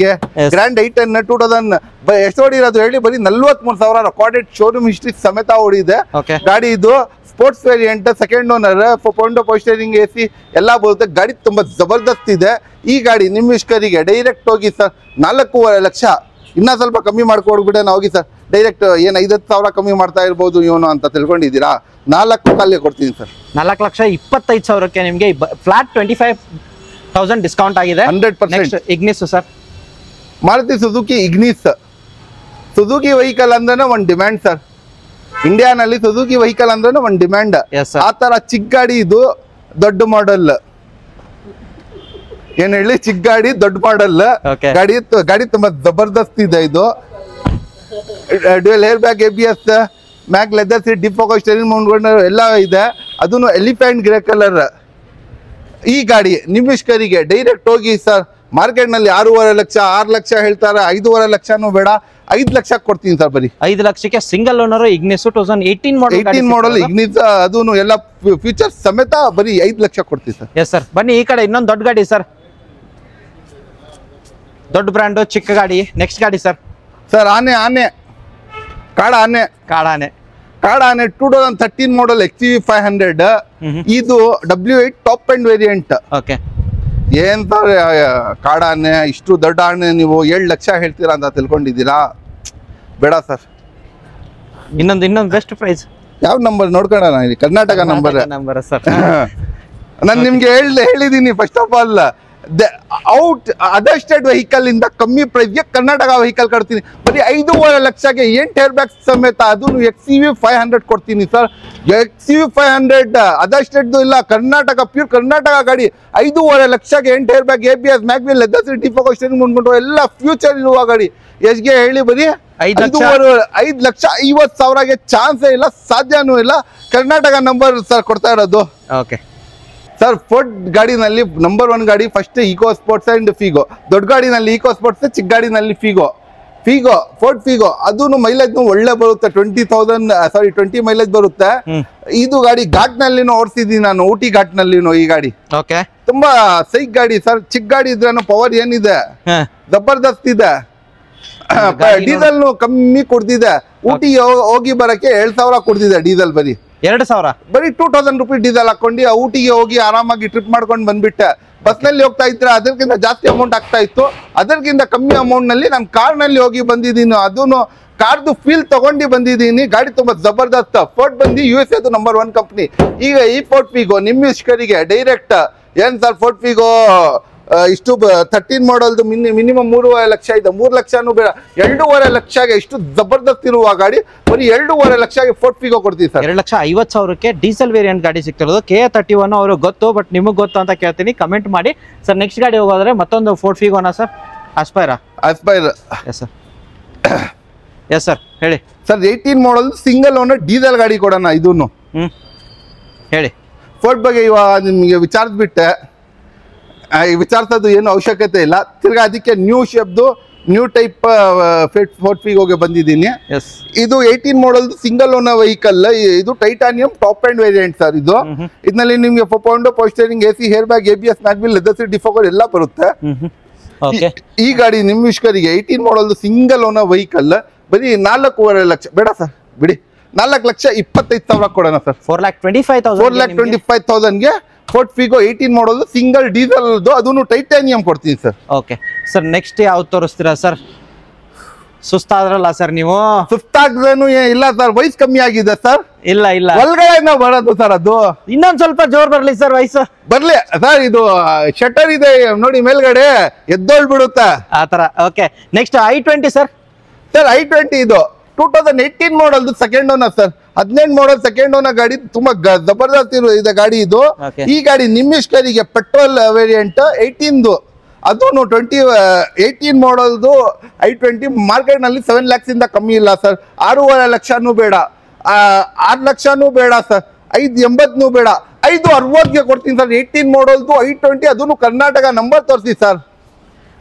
810 2000 ಎಷ್ಟು ಹೊಡಿರೋದು ಹೇಳಿ, ಬರೀ 43,000 ರೆಕಾರ್ಡೆಡ್ ಶೋರೂಮ್ ಹಿಸ್ಟ್ರಿ ಸಮೇತ ಹೊಡಿದೆ ಗಾಡಿ. ಇದು ಸ್ಪೋರ್ಟ್ಸ್ ವೇರಿಯಂಟ್, ಸೆಕೆಂಡ್ ಓನರ್, ಪೌಂಡೋ ಪೋಸ್ಟರಿಂಗ್ AC ಎಲ್ಲ ಬರುತ್ತೆ. ಗಾಡಿ ತುಂಬಾ ಜಬರ್ದಸ್ತ್ ಇದೆ. ಈ ಗಾಡಿ ನಿಮ್ಮ ಇಷ್ಕರಿಗೆ ಡೈರೆಕ್ಟ್ ಹೋಗಿ ಸರ್ 4.5 ಲಕ್ಷ, ಇನ್ನ ಸ್ವಲ್ಪ ಕಮ್ಮಿ ಮಾಡ್ಕೊಡ್ಬಿಟ್ಟೆ ಹೋಗಿ ಸರ್. ಡೈರೆಕ್ಟ್ ಏನು 5,000 ಕಮ್ಮಿ ಮಾಡ್ತಾ ಇರ್ಬೋದು ಇವನು ಅಂತ ತಿಳ್ಕೊಂಡಿದ್ದೀರಾ? 4 ಕಾಲಿಗೆ ಕೊಡ್ತೀನಿ ಸರ್. 4,25,000ಕ್ಕೆ ನಿಮಗೆ ಫ್ಲಾಟ್ 25,000 ಡಿಸ್ಕೌಂಟ್ ಆಗಿದೆ 100%. Ignis sir, Maruti Suzuki Ignis. Suzuki vehicle ಅಂದ್ರೆ ಒಂದು ಡಿಮ್ಯಾಂಡ್ ಸರ್. ಇಂಡಿಯಾನಲ್ಲಿ ಸುಜುಕಿ ವೆಹಿಕಲ್ ಅಂದ್ರೆ ಒಂದು ಡಿಮ್ಯಾಂಡ್. ಆ ತರ ಚಿಕ್ಕ ಗಾಡಿ, ಇದು ದೊಡ್ಡ ಮಾಡೆಲ್. ಏನ್ ಹೇಳಿ, ಚಿಕ್ಕ ಗಾಡಿ ದೊಡ್ಡ ಮಾಡೆಲ್ ಗಾಡಿ ತುಂಬಾ ಜಬರ್ದಸ್ತ್ ಇದೆ. ಇದು ಡ್ಯುಯಲ್ ಏರ್ ಬ್ಯಾಗ್, ABS, ಮ್ಯಾಗ್ leather seat, defog steering Mount ಎಲ್ಲ ಇದೆ. ಅದನ್ನು ಎಲಿಫೆಂಟ್ ಗ್ರೇ ಕಲರ್. ಈ ಗಾಡಿ ನಿಮ್ಮ ಇಷ್ಕರಿಗೆ ಡೈರೆಕ್ಟ್ ಹೋಗಿ ಸರ್. ಮಾರ್ಕೆಟ್ ನಲ್ಲಿ 6.5 ಲಕ್ಷ 6 ಲಕ್ಷ ಹೇಳ್ತಾರೆ. 5.5 ಲಕ್ಷನೂ ಬೇಡ, 5 ಲಕ್ಷ ಕೊಡ್ತೀನಿ ಸರ್. ಬರೀ 5 ಲಕ್ಷಕ್ಕೆ ಸಿಂಗಲ್ ಓನರ್ ಇಗ್ನಿಸ್ 2018 ಮಾಡಲ್ ಇಗ್ನಿಸ್, ಅದನ್ನು ಎಲ್ಲ ಫೀಚರ್ಸ್ ಸಮೇತ ಬರೀ 5 ಲಕ್ಷ ಕೊಡ್ತೀನಿ ಸರ್. Yes sir. ಬನ್ನಿ ಈ ಕಡೆ ಇನ್ನೊಂದು ದೊಡ್ಡ ಗಾಡಿ ಸರ್, ದೊಡ್ಡ ಬ್ರ್ಯಾಂಡು, ಚಿಕ್ಕ ಗಾಡಿ. ನೆಕ್ಸ್ಟ್ ಗಾಡಿ ಸರ್. ಕಾಡಾನೆ 2013 ಮಾಡಲ್ XUV 500. ಇದು W8 ಟಾಪ್ ಅಂಡ್ ವೇರಿಯಂಟ್. ಏನ್ ಸರ್ ಕಾಡಾನೆ, ಇಷ್ಟು ದೊಡ್ಡ ಆನೆ ನೀವು 7 ಲಕ್ಷ ಹೇಳ್ತೀರಾ ಅಂತ ತಿಳ್ಕೊಂಡಿದ್ದೀರಾ? ಬೇಡ ಸರ್. ಇನ್ನೊಂದು ಬೆಸ್ಟ್ ಪ್ರೈಸ್ ಯಾವ ನಂಬರ್ ನೋಡ್ಕೊಳ್ಳೋಣ? Karnataka number sir. ನಾನು ನಿಮ್ಗೆ ಹೇಳಿದೀನಿ first of all, other state vehicle ಇಂದ ಕಮ್ಮಿ ಪ್ರೈಸ್ಗೆ ಕರ್ನಾಟಕ ವೆಹಿಕಲ್ ಕೊಡ್ತೀನಿ. ಬರೀ 5.5 ಲಕ್ಷಕ್ಕೆ 8 ಏರ್ ಬ್ಯಾಗ್ ಸಮೇತ, ಅದನ್ನು XUV 500 ಕೊಡ್ತೀನಿ ಸರ್. XUV 500 ಅದರ್ ಸ್ಟೇಟ್ ಇಲ್ಲ, ಕರ್ನಾಟಕ, ಪ್ಯೂರ್ ಕರ್ನಾಟಕ ಗಾಡಿ. 5.5 ಲಕ್ಷಕ್ಕೆ 8 air bag, ABS, mag wheel, leather seat, defog steering ಮುಂದ್ಕೊಂಡು ಎಲ್ಲ ಫ್ಯೂಚರ್ ಇರುವ ಗಾಡಿ. ಎಷ್ಟ್ಗೆ ಹೇಳಿ? ಬರೀ 5,50,000ಗೆ ಚಾನ್ಸೇ ಇಲ್ಲ, ಸಾಧ್ಯನೂ ಇಲ್ಲ. ಕರ್ನಾಟಕ ನಂಬರ್ ಸರ್ ಕೊಡ್ತಾ ಇರೋದು. ಸರ್ ಫೋರ್ಡ್ ಗಾಡಿನಲ್ಲಿ ನಂಬರ್ 1 ಗಾಡಿ first EcoSport and Figo. ದೊಡ್ಡ ಗಾಡಿನಲ್ಲಿ ಈಕೋ ಸ್ಪೋರ್ಟ್ಸ್, ಚಿಕ್ಕ ಗಾಡಿನಲ್ಲಿ ಫಿಗೋ. ಫೋರ್ಡ್ ಫಿಗೋ ಅದೂ ಮೈಲೇಜ್ ಒಳ್ಳೆ ಬರುತ್ತೆ. 20 ಮೈಲೇಜ್ ಬರುತ್ತೆ. ಇದು ಗಾಡಿ ಘಾಟ್ ನಲ್ಲಿ ಓಡಿಸಿದೀನಿ ನಾನು, ಊಟಿ ಘಾಟ್ ನಲ್ಲಿ. ಈ ಗಾಡಿ ತುಂಬಾ ಸೈಕ್ ಗಾಡಿ ಸರ್. ಚಿಕ್ಕ ಗಾಡಿ ಇದ್ರೇನು ಪವರ್ ಏನಿದೆ, ಜಬರ್ದಸ್ತ್ ಇದೆ. ಡೀಸೆಲ್ ಕಮ್ಮಿ ಕೊಡ್ತಿದೆ. ಊಟಿ ಹೋಗಿ ಬರಕ್ಕೆ 7,000 ಕೊಡ್ತಿದೆ ಡೀಸೆಲ್. ಬರೀ 2,000 ಬರೀ 2,000 ರೂಪಾಯಿ ಡೀಸೆಲ್ ಹಾಕೊಂಡು ಊಟಿಗೆ ಹೋಗಿ ಆರಾಮಾಗಿ ಟ್ರಿಪ್ ಮಾಡ್ಕೊಂಡು ಬಂದ್ಬಿಟ್ಟೆ. ಬಸ್ ನಲ್ಲಿ ಹೋಗ್ತಾ ಇದ್ರೆ ಅದಕ್ಕಿಂತ ಜಾಸ್ತಿ ಅಮೌಂಟ್ ಆಗ್ತಾ ಇತ್ತು. ಅದಕ್ಕಿಂತ ಕಮ್ಮಿ ಅಮೌಂಟ್ ನಲ್ಲಿ ನಾನು ಕಾರ್ ನಲ್ಲಿ ಹೋಗಿ ಬಂದಿದ್ದೀನಿ. ಅದನ್ನು ಕಾರ್ದು ಫೀಲ್ ತಗೊಂಡು ಬಂದಿದ್ದೀನಿ. ಗಾಡಿ ತುಂಬಾ ಜಬರ್ದಸ್ತ್. ಫೋರ್ಡ್ ಬಂದು USA ನಂಬರ್ 1 ಕಂಪ್ನಿ. ಈಗ ಈ ಫೋರ್ಡ್ ಫಿಗೋ ನಿಮ್ಮ ಇಷ್ಕರಿಗೆ ಡೈರೆಕ್ಟ್ ಏನ್ ಸರ್, ಫೋರ್ಡ್ ಫಿಗೋ ಇಷ್ಟು 13 ಮಾಡಲ್ದು ಮಿನಿಮಮ್ 3.5 ಲಕ್ಷ ಇದೆ. 3 ಲಕ್ಷನೂ ಬೇಡ, 2.5 ಲಕ್ಷಗೆ ಇಷ್ಟು ಜಬರ್ದಸ್ತ್ ಇರುವ ಗಾಡಿ ಬರೀ 2.5 ಲಕ್ಷಗೆ ಫೋರ್ಡ್ ಫಿಗೋ ಕೊಡ್ತೀವಿ ಸರ್. 2,50,000ಕ್ಕೆ ಡೀಸೆಲ್ ವೇರಿಯಂಟ್ ಗಾಡಿ ಸಿಗ್ತಿರೋದು. KA31 ಅವ್ರಿಗೆ ಗೊತ್ತು, ಬಟ್ ನಿಮಗೆ ಗೊತ್ತು ಅಂತ ಕೇಳ್ತೀನಿ, ಕಮೆಂಟ್ ಮಾಡಿ ಸರ್. ನೆಕ್ಸ್ಟ್ ಗಾಡಿ ಹೋಗೋದ್ರೆ ಮತ್ತೊಂದು ಫೋರ್ಡ್ ಫಿಗೋನಾ ಸರ್? ಅಸ್ಪೈರ್. ಎಸ್ ಸರ್ ಹೇಳಿ sir. 18 model single owner diesel ಗಾಡಿ ಕೊಡೋಣ. ಇದನ್ನು ಹೇಳಿ. ಫೋರ್ಡ್ ಬಗ್ಗೆ ಇವಾಗ ನಿಮಗೆ ವಿಚಾರಿಸ್ಬಿಟ್ಟೆ, ವಿಚಾರಿಸೋದು ಏನು ಅವಶ್ಯಕತೆ ಇಲ್ಲ. ತಿರ್ಗಾ ಅದಕ್ಕೆ ನ್ಯೂ ಶೇಪ್ದು ನ್ಯೂ ಟೈಪ್ ಫೋರ್ಡ್ ಫಿಗೋಗೆ ಬಂದಿದ್ದೀನಿ. ಇದು 18 ಮಾಡಲ್ ಸಿಂಗಲ್ ಓನರ್ ವೆಹಿಕಲ್. ಇದು Titanium top end variant sir. ಇದರಲ್ಲಿ ನಿಮಗೆ ಪೌಂಡೋ power steering, AC, hair bag, ABS, mag wheel, leather seat, defog ಎಲ್ಲ ಬರುತ್ತೆ. ಈ ಗಾಡಿ ನಿಮ್ಮ ಇಷ್ಕರಿಗೆ 18 ಮಾಡಲ್ ಸಿಂಗಲ್ ಓನರ್ ವೆಹಿಕಲ್ ಬರೀ 4.5 ಲಕ್ಷ. ಬೇಡ ಸರ್, ಬಿಡಿ. 4,25,000 ಕೊಡೋಣ ಸರ್. 4,25,000ಗೆ Ford Figo 18 model single diesel, ಅದನ್ನು ಟೈಟಾನಿಯಂ ಕೊಡ್ತೀನಿ ಸರ್. ಸರ್ ನೆಕ್ಸ್ಟ್ ಯಾವ್ದು ತೋರಿಸ್ತೀರಾ ಸರ್? ಸುಸ್ತಾದ್ರಲ್ಲ ಸರ್ ನೀವು? ಸುಸ್ತಾಗ್ದೇನು ಇಲ್ಲ ಸರ್, ವಯಸ್ಸು ಕಮ್ಮಿ ಆಗಿದೆ ಸರ್. ಇಲ್ಲ ಒಳಗಡೆ ಬರೋದು ಸರ್. ಅದು ಇನ್ನೊಂದ್ ಸ್ವಲ್ಪ ಜೋರ್ ಬರ್ಲಿ ಸರ್, ವಯಸ್ಸು ಬರ್ಲಿ ಸರ್. ಇದು ಶಟರ್ ಇದೆ ನೋಡಿ ಮೇಲ್ಗಡೆ, ಎದ್ದೋಳ್ ಬಿಡುತ್ತೆ ಆತರ. Next I20 sir. I20 ಇದು 2018 ಮಾಡಲ್ ಸೆಕೆಂಡ್ ಓನರ್ ಸರ್. 18 ಮಾಡಲ್ ಸೆಕೆಂಡ್ ಓನರ್ ಗಾಡಿ. ತುಂಬಾ ಜಬರ್ದಸ್ತ್ ಇದೆ ಗಾಡಿ ಇದು. ಈ ಗಾಡಿ ನಿಮ್ಮ ಇಷ್ಕರಿಗೆ ಪೆಟ್ರೋಲ್ ವೇರಿಯಂಟ್ 18ದು, ಅದು 18 ಮಾಡಲ್ದು I20 ಮಾರ್ಕೆಟ್ ನಲ್ಲಿ 7 lakhs ಇಂದ ಕಮ್ಮಿ ಇಲ್ಲ ಸರ್. 6.5 ಲಕ್ಷನೂ ಬೇಡ, 6 ಲಕ್ಷನೂ ಬೇಡ ಸರ್. 5.80 ಬೇಡ, 5.60ಗೆ ಕೊಡ್ತೀನಿ ಸರ್. 18 ಮಾಡಲ್ದು I20, ಅದನ್ನು ಕರ್ನಾಟಕ ನಂಬರ್ ತೋರಿಸಿ ಸರ್.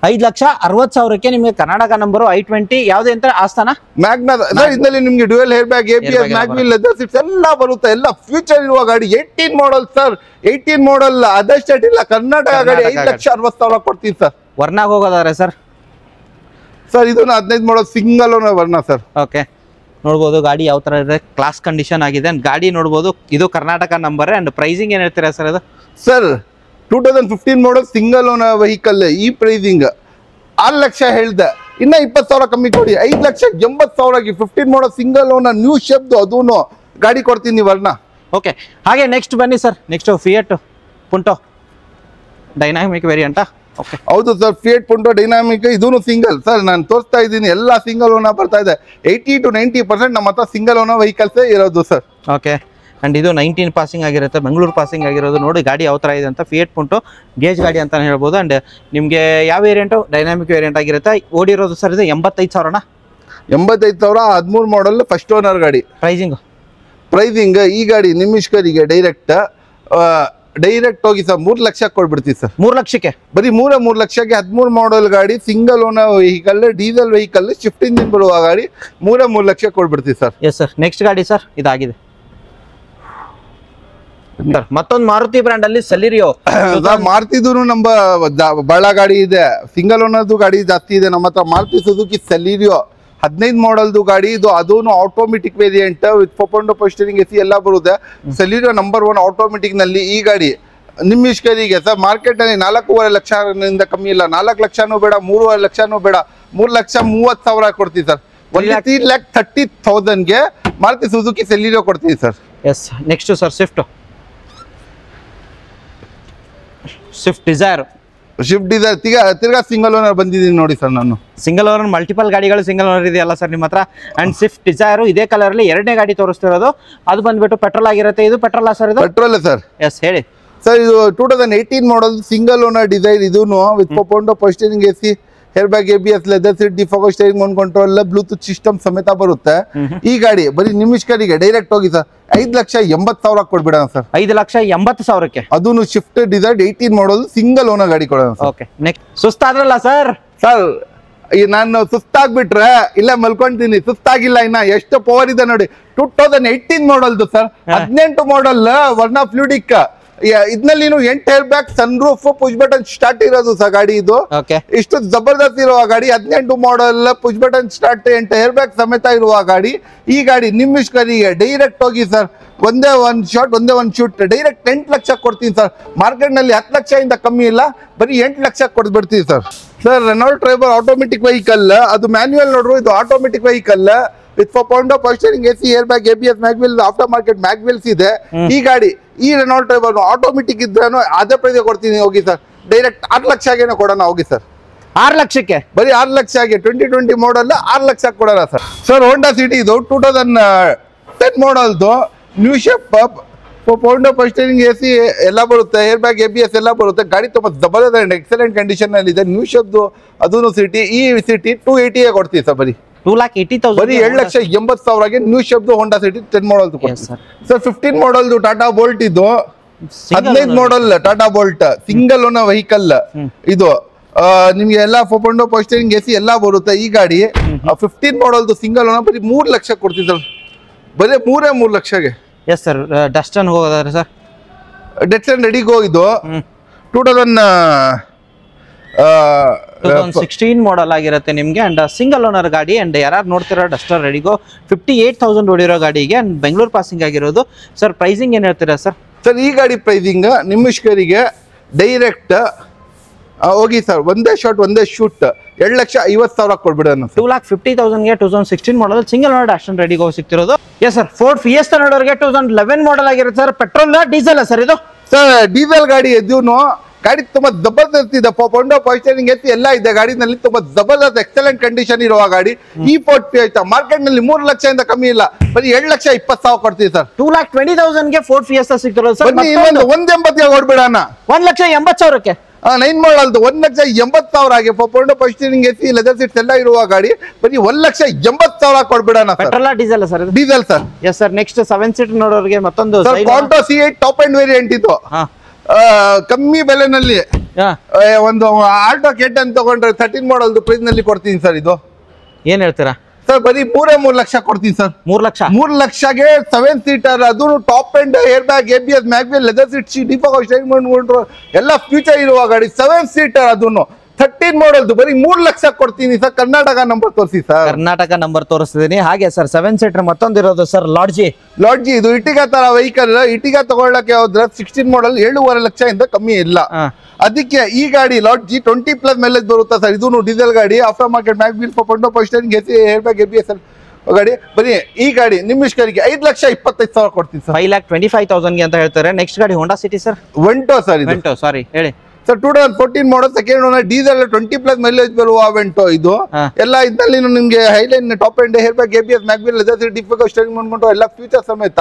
5,60,000ಕ್ಕೆ ನಿಮಗೆ ಕರ್ನಾಟಕ ನಂಬರು i20 ಯಾವ್ದು ಅಂತ ಆಸ್ಥಾನ ಮ್ಯಾಗ್ನಾ ಸರ್. ಇದರಲ್ಲಿ ನಿಮ್ಗೆ dual hair bag, ABS, mag wheel, leather seats ಎಲ್ಲ ಬರುತ್ತೆ. ಎಲ್ಲ ಫ್ಯೂಚರ್ ಇರುವ ಗಾಡಿ. 18 ಮಾಡಲ್ ಸರ್, 18 ಮಾಡಲ್. ಅದರ್ ಸ್ಟೇಟ್ ಇಲ್ಲ, ಕರ್ನಾಟಕ ಗಾಡಿ. 5,60,000 ಕೊಡ್ತೀವಿ ಸರ್. ವರ್ನಾಗ್ ಹೋಗೋದಾದ್ರೆ ಸರ್ ಇದು 15 ಮಾಡಲ್ ಸಿಂಗಲ್ ಓನರ್ ವರ್ಣ ಸರ್. ಓಕೆ, ನೋಡ್ಬೋದು ಗಾಡಿ ಯಾವ ತರ ಇದೆ, ಕ್ಲಾಸ್ ಕಂಡೀಷನ್ ಆಗಿದೆ. ಗಾಡಿ ನೋಡ್ಬೋದು, ಇದು ಕರ್ನಾಟಕ ನಂಬರ್. ಅಂಡ್ ಪ್ರೈಸಿಂಗ್ ಏನ್ ಹೇಳ್ತೀರಾ ಸರ್ ಇದು? Sir 2015 model single owner vehicle. ಈ ಪ್ರೈಸಿಂಗ್ 6 ಲಕ್ಷ ಹೇಳ್ದೆ, ಇನ್ನ 20,000 ಕಮ್ಮಿ ಕೊಡಿ. 5,80,000ಗೆ 15 model single owner new shape, ಅದೂನು ಗಾಡಿ ಕೊಡ್ತೀನಿ ವರ್ಣ. ಓಕೆ, ಹಾಗೆ ನೆಕ್ಸ್ಟ್ ಬನ್ನಿ sir. Next Fiat Punto dynamic ವೇರಿಯಂಟಾ? ಓಕೆ, ಹೌದು ಸರ್, ಫಿಯಟ್ ಪುಂಟೋ ಡೈನಾಮಿಕ್. ಇದೂನು ಸಿಂಗಲ್ ಸರ್. ನಾನು ತೋರಿಸ್ತಾ ಇದ್ದೀನಿ, ಎಲ್ಲ ಸಿಂಗಲ್ ಓನರ್ ಬರ್ತಾ ಇದೆ. 80 to 90% ನಮ್ಮ ಹತ್ರ ಸಿಂಗಲ್ ಓನರ್ ವೆಹಿಕಲ್ಸೇ ಇರೋದು ಸರ್. ಓಕೆ, ಅಂಡ್ ಇದು 19 ಪಾಸಿಂಗ್ ಆಗಿರುತ್ತೆ, ಬೆಂಗಳೂರು ಪಾಸಿಂಗ್ ಆಗಿರೋದು. ನೋಡಿ ಗಾಡಿ ಯಾವ ಥರ ಇದೆ ಅಂತ. ಫಿಯಟ್ ಪುಂಟೋ ಗೇಜ್ ಗಾಡಿ ಅಂತಾನೆ ಹೇಳ್ಬೋದು. ಅಂಡ್ ನಿಮಗೆ ಯಾವ ವೇರಿಯಂಟು? ಡೈನಾಮಿಕ್ ವೇರಿಯಂಟ್ ಆಗಿರುತ್ತೆ. ಓಡಿರೋದು ಸರ್ ಇದು 85,000ನಾ? 85,000, 13 ಮಾಡಲ್, ಫಸ್ಟ್ ಓನರ್ ಗಾಡಿ. ಪ್ರೈಸಿಂಗ್ ಈ ಗಾಡಿ ನಿಮಿಷ್ಕರಿಗೆ ಡೈರೆಕ್ಟ್ ಹೋಗಿ ಸರ್ 3 ಲಕ್ಷ ಕೊಡ್ಬಿಡ್ತೀವಿ ಸರ್. 3 ಲಕ್ಷಕ್ಕೆ ಬರೀ 3 ಲಕ್ಷಕ್ಕೆ 13 ಮಾಡಲ್ ಗಾಡಿ, single owner vehicle, diesel vehicle, Swift engine ಬರುವ ಗಾಡಿ. 3 ಲಕ್ಷ ಕೊಡ್ಬಿಡ್ತೀವಿ ಸರ್. Yes sir. ನೆಕ್ಸ್ಟ್ ಗಾಡಿ ಸರ್ ಇದಾಗಿದೆ ಸರ್. ಮತ್ತೊಂದು ಮಾರುತಿ ಬ್ರ್ಯಾಂಡ್ ಅಲ್ಲಿ ಸೆಲಿರಿಯೋ. ಮಾರುತಿದು ನಮ್ಮ ಬಹಳ ಗಾಡಿ ಇದೆ. ಸಿಂಗಲ್ ಓನರ್ದು ಗಾಡಿ ಜಾಸ್ತಿ ಇದೆ ನಮ್ಮ ಹತ್ರ. ಮಾರುತಿ ಸುಜುಕಿ ಸೆಲಿರಿಯೋ 15 ಮಾಡಲ್ದು ಗಾಡಿ ಇದು. ಅದೂನು automatic variant with 4.5 steering AC ಎಲ್ಲ ಬರುತ್ತೆ. ಸೆಲಿರಿಯೋ ನಂಬರ್ 1 ಆಟೋಮೆಟಿಕ್ ನಲ್ಲಿ ಈ ಗಾಡಿ ನಿಮಿಷ್ಕರಿಗೆ ಸರ್ ಮಾರ್ಕೆಟ್ ಅಲ್ಲಿ 4.5 ಲಕ್ಷದಿಂದ ಕಮ್ಮಿ ಇಲ್ಲ. 4 ಲಕ್ಷನೂ ಬೇಡ, 3.5 ಲಕ್ಷನೂ ಬೇಡ, 3,30,000 ಕೊಡ್ತೀವಿ ಸರ್. 3,30,000ಗೆ ಮಾರುತಿ ಸುಜುಕಿ ಸೆಲಿರಿಯೋ ಕೊಡ್ತೀವಿ sir. Yes. Next sir Swift Dzire ತಿರ್ಗಾ ಸಿಂಗಲ್ ಓನರ್ ಬಂದಿದ್ದೀನಿ ನೋಡಿ ಸರ್. ನಾನು ಸಿಂಗಲ್ ಓನರ್, ಮಲ್ಟಿಪಲ್ ಗಾಡಿಗಳು ಸಿಂಗಲ್ ಓನರ್ ಇದೆಯಲ್ಲ ಸರ್ ನಿಮ್ಮ ಹತ್ರ. ಅಂಡ್ ಸ್ವಿಫ್ಟ್ ಡಿಸೈರ್ ಇದೇ ಕಲರ್ ಅಲ್ಲಿ 2ನೇ ಗಾಡಿ ತೋರಿಸ್ತಿರೋದು. ಅದು ಬಂದ್ಬಿಟ್ಟು ಪೆಟ್ರೋಲ್ ಆಗಿರುತ್ತೆ. ಇದು ಪೆಟ್ರೋಲ್ ಸರ್? ಇದು ಪೆಟ್ರೋಲ್ ಸರ್. ಎಸ್, ಹೇಳಿ ಸರ್. ಇದು 2018 ಮಾಡಲ್ ಸಿಂಗಲ್ ಓನರ್ ಡಿಸೈರ್. ಇದೂನು with 4.5 steering AC, hair bag, ABS, leather seat, defog steering, one control, bluetooth system ಸಮೇತ ಬರುತ್ತೆ. ಈ ಗಾಡಿ ಬರೀ ನಿಮಿಷ್ಕರಿಗೆ ಡೈರೆಕ್ಟ್ ಹೋಗಿ ಸರ್ 5,80,000 ಕೊಡ್ಬಿಡೋಣ ಸರ್. 5,80,000ಕ್ಕೆ ಅದೂನು Swift Dzire 18 model single owner ಗಾಡಿ ಕೊಡೋಣ. ಓಕೆ, ನೆಕ್ಸ್ಟ್ ಸುಸ್ತಾದ್ರಲ್ಲ ಸರ್. ನಾನು ಸುಸ್ತಾಗ್ಬಿಟ್ರೆ ಇಲ್ಲ ಮಲ್ಕೊಂತೀನಿ. ಸುಸ್ತಾಗಿಲ್ಲ, ಇನ್ನ ಎಷ್ಟು ಪವರ್ ಇದೆ ನೋಡಿ. 2018 ಮಾಡಲ್ದು ಸರ್. 18 model Verna fluidic. ಇದ್ನಲ್ಲಿ 8 air bag, sun roof, push button start ಇರೋದು ಸರ್ ಗಾಡಿ ಇದು. ಇಷ್ಟು ಜಬರ್ದಸ್ತ್ ಇರುವ ಗಾಡಿ. 18 model, push button start, 8 air bag ಸಮೇತ ಇರುವ ಗಾಡಿ. ಈ ಗಾಡಿ ನಿಮಿಷ್ಕರಿಗೆ ಡೈರೆಕ್ಟ್ ಹೋಗಿ ಸರ್ ಒಂದೇ ಒಂದು ಶೂಟ್ ಡೈರೆಕ್ಟ್ 8 ಲಕ್ಷ ಕೊಡ್ತೀನಿ ಸರ್. ಮಾರ್ಕೆಟ್ ನಲ್ಲಿ 10 ಲಕ್ಷದಿಂದ ಕಮ್ಮಿ ಇಲ್ಲ, ಬರೀ 8 ಲಕ್ಷ ಕೊಡ್ಬಿಡ್ತೀವಿ sir. Renault Triber automatic vehicle. ಅದು ಮ್ಯಾನ್ಯುಯಲ್ ನೋಡ್ರು, ಇದು automatic vehicle with 4.5 steering AC, hair bag, ABS, mag wheel, after market mag wheels ಇದೆ. ಈ ಗಾಡಿ ಈ ರೆನಾಲ್ಟ್ ಟ್ರೈಬರ್ ಆಟೋಮೆಟಿಕ್ ಇದ್ರೇನು ಅದೇ ಪ್ರೈಸ್ ಕೊಡ್ತೀನಿ ಹೋಗಿ ಸರ್. ಡೈರೆಕ್ಟ್ 6 ಲಕ್ಷಗೇನೆ ಕೊಡೋಣ ಹೋಗಿ ಸರ್. 6 ಲಕ್ಷಕ್ಕೆ ಬರೀ 6 ಲಕ್ಷಗೆ 2020 ಮಾಡಲ್ 6 ಲಕ್ಷ ಕೊಡೋಣ ಸರ್. ಹೋಂಡಾ ಸಿಟಿ ಇದು 2010 ಮಾಡಲ್ದು ನ್ಯೂ ಶೇಪ್, 4.5 ಸ್ಟೀರಿಂಗ್ AC ಎಲ್ಲ ಬರುತ್ತೆ, ಹೇರ್ ಬ್ಯಾಗ್, ABS ಎಲ್ಲ ಬರುತ್ತೆ. ಗಾಡಿ ತುಂಬಾ ಜಬರ್ದಸ್ತ್ ಎಕ್ಸಲೆಂಟ್ ಕಂಡೀಷನ್ ನಲ್ಲಿ ಇದೆ. ನ್ಯೂ ಶೇಪ್ದು ಅದೂನು ಸಿಟಿ. ಈ ಸಿಟಿ 280 ಕೊಡ್ತೀವಿ ಸರ್. ಬರೀ 2,80,000 ಬರೀ 7,80,000ಗೆ ನ್ಯೂ ಶೇಪ್ದು ಹೋಂಡಾ ಸಿಟಿ 10 ಮಾಡಲ್ದು ಸರ್. 15 ಮಾಡಲ್ದು ಟಾಟಾ ಬೋಲ್ಟ್ ಇದು. 15 model Tata Bolt single owner vehicle ಇದು. ನಿಮ್ಗೆ ಎಲ್ಲ 4.5 ಸ್ಟೀರಿಂಗ್ AC ಎಲ್ಲ ಬರುತ್ತೆ. ಈ ಗಾಡಿ 15 ಮಾಡಲ್ದು ಸಿಂಗಲ್ ಓನರ್ ಬರೀ 3 ಲಕ್ಷ ಕೊಡ್ತೀವಿ ಸರ್. ಬರೀ 3 ಲಕ್ಷಗೆ. Yes sir. ಡಸ್ಟನ್ ಹೋಗೋದಾದ್ರೆ ಸರ್ ಡೆಟ್ಸನ್ ರೆಡಿಗೆ ಹೋಗಿದ್ದು 2016 ಮಾಡಲ್ ಆಗಿರುತ್ತೆ ನಿಮಗೆ. ಅಂಡ್ ಸಿಂಗಲ್ ಓನರ್ ಗಾಡಿ. ಅಂಡ್ ಯಾರು ನೋಡ್ತಿರೋ ಡಸ್ಟರ್ ರೆಡಿಗೋ 58,000 ಓಡಿರೋ ಗಾಡಿಗೆ ಅಂಡ್ ಬೆಂಗಳೂರು ಪಾಸಿಂಗ್ ಆಗಿರೋದು ಸರ್. ಪ್ರೈಸಿಂಗ್ ಏನ್ ಹೇಳ್ತೀರಾ ಸರ್? ಸರ್ ಈ ಗಾಡಿ ಪ್ರೈಸಿಂಗ್ ನಿಮಿಷ್ಕರಿಗೆ ಡೈರೆಕ್ಟ್ ಹೋಗಿ ಸರ್ ಒಂದೇ ಶೂಟ್ 2,50,000 ಕೊಡ್ಬಿಡೋಣ. 2,50,000ಗೆ 2016 model single owner Datsun RediGO ಸಿಗ್ತಿರೋದು. Yes sir. ಫೋರ್ಡ್ ಫಿಯೆಸ್ಟಾ ನೋಡೋರಿಗೆ 2011 ಮಾಡಲ್ ಆಗಿರುತ್ತೆ ಸರ್. ಪೆಟ್ರೋಲ್ ಡೀಸೆಲ್ ಸರ್ ಇದು? ಸರ್ ಡೀಸೆಲ್ ಗಾಡಿ. ಇದೂನು ಗಾಡಿ ತುಂಬಾ ಜಬರ್ದಸ್ತ್ ಇದೆ. 4.5 ಸ್ಟೀರಿಂಗ್ AC ಎಲ್ಲ ಇದೆ ಗಾಡಿನಲ್ಲಿ. ತುಂಬಾ ಜಬರ್ದಸ್ತ್ ಎಕ್ಸಲೆಂಟ್ ಕಂಡೀಷನ್ ಇರುವ ಗಾಡಿ. ಈ ಫೋರ್ಡ್ ಫಿಯೆಸ್ಟಾ ಮಾರ್ಕೆಟ್ ನಲ್ಲಿ 3 ಲಕ್ಷದಿಂದ ಕಮ್ಮಿ ಇಲ್ಲ, ಬರೀ 7,20,000 ಕೊಡ್ತೀವಿ ಸರ್. 2,20,000ಗೆ ಫೋರ್ಡ್ ಫಿಯೆಸ್ಟಾ ಸಿಗ್ತಿರೋದು ಸರ್. 1,80,000 ಕೊಡ್ಬಿಡೋಣ. 1,80,000ಕ್ಕೆ 9 ಮಾಡಲ್ದು 1,80,000 4.5 ಸ್ಟೀರಿಂಗ್ AC, ಲೆದರ್ ಸೀಟ್ಸ್ ಎಲ್ಲ ಇರುವ ಗಾಡಿ ಬರೀ 1,80,000 ಕೊಡ್ಬಿಡೋಣ. Petrol diesel sir? Diesel sir. Yes sir. Next 7 seater ನೋಡೋರಿಗೆ ಮತ್ತೊಂದು ಕಾಂಟೋ C8 ಟಾಪ್ ಎಂಡ್ ವೇರಿಯಂಟ್ ಇದು. ಕಮ್ಮಿ ಬೆಲೆನಲ್ಲಿ ಹಾ ಒಂದು ಆಲ್ಟೋ K10 ತಗೊಂಡ್ರೆ 13 ಮಾಡಲ್ದು ಪ್ರೈಸ್ ನಲ್ಲಿ ಕೊಡ್ತೀನಿ ಸರ್. ಇದು ಏನ್ ಹೇಳ್ತೀರಾ ಸರ್? ಬರೀ 3 ಲಕ್ಷ ಕೊಡ್ತೀನಿ ಸರ್. 3 ಲಕ್ಷ 3 ಲಕ್ಷಗೆ 7 ಸೀಟರ್, ಅದು top end air bag, ABS, mag wheel, leather seat, defog steering ಮಾಡ್ಕೊಂಡ್ರು ಎಲ್ಲ ಫ್ಯೂಚರ್ ಇರುವ ಗಾಡಿ. 7 ಸೀಟರ್, ಅದನ್ನು 13 ಮಾಡಲ್ದು ಬರೀ 3 ಲಕ್ಷ ಕೊಡ್ತೀನಿ ಸರ್. ಕರ್ನಾಟಕ ನಂಬರ್ ತೋರಿಸಿ ಸರ್. ಕರ್ನಾಟಕ ನಂಬರ್ ತೋರಿಸ್ತಿದ್ದೀನಿ. ಹಾಗೆ ಸರ್ 7 ಸೀಟರ್ ಮತ್ತೊಂದು ಇರೋದು ಸರ್ ಲಾಡ್ಜಿ. ಇದು ಇಟಿಗಾ ತರ ವೆಹಿಕಲ್. ಇಟಿಗಾ ತಗೊಳ್ಳಕ್ಕೆ ಹೋದ್ರೆ 16 ಮಾಡಲ್ 7.5 ಲಕ್ಷ ಇಂದ ಕಮ್ಮಿ ಇಲ್ಲ. ಅದಕ್ಕೆ ಈ ಗಾಡಿ ಲಾಡ್ಜಿ 20+ ಮೈಲೇಜ್ ಬರುತ್ತೆ ಸರ್. ಇದು ಡೀಸೆಲ್ ಗಾಡಿ, after market, mag wheel, steering, air bag, ABS ಗಾಡಿ. ಬರೀ ಈ ಗಾಡಿ ನಿಮ್ಮ ಇಷ್ಟರಿಗೆ 5,25,000 ಕೊಡ್ತೀನಿ ಸರ್. 5,25,000 ಅಂತ ಹೇಳ್ತಾರೆ. ನೆಕ್ಸ್ಟ್ ಗಾಡಿ Honda City sir. Vento sir. ಇದು ಸಾರಿ ಹೇಳಿ sir. 2014 model, second owner, diesel, 20+ mileage ಬರುವ ವೆಂಟೋ. ಇದು ಎಲ್ಲ ಇದ್ದಲ್ಲಿ ನಿಮ್ಗೆ Highline, top end air bag, ABS, mag wheel, leather seat, defog steering ಮಾಡ್ಕೊಂಡು ಎಲ್ಲ ಫ್ಯೂಚರ್ ಸಮೇತ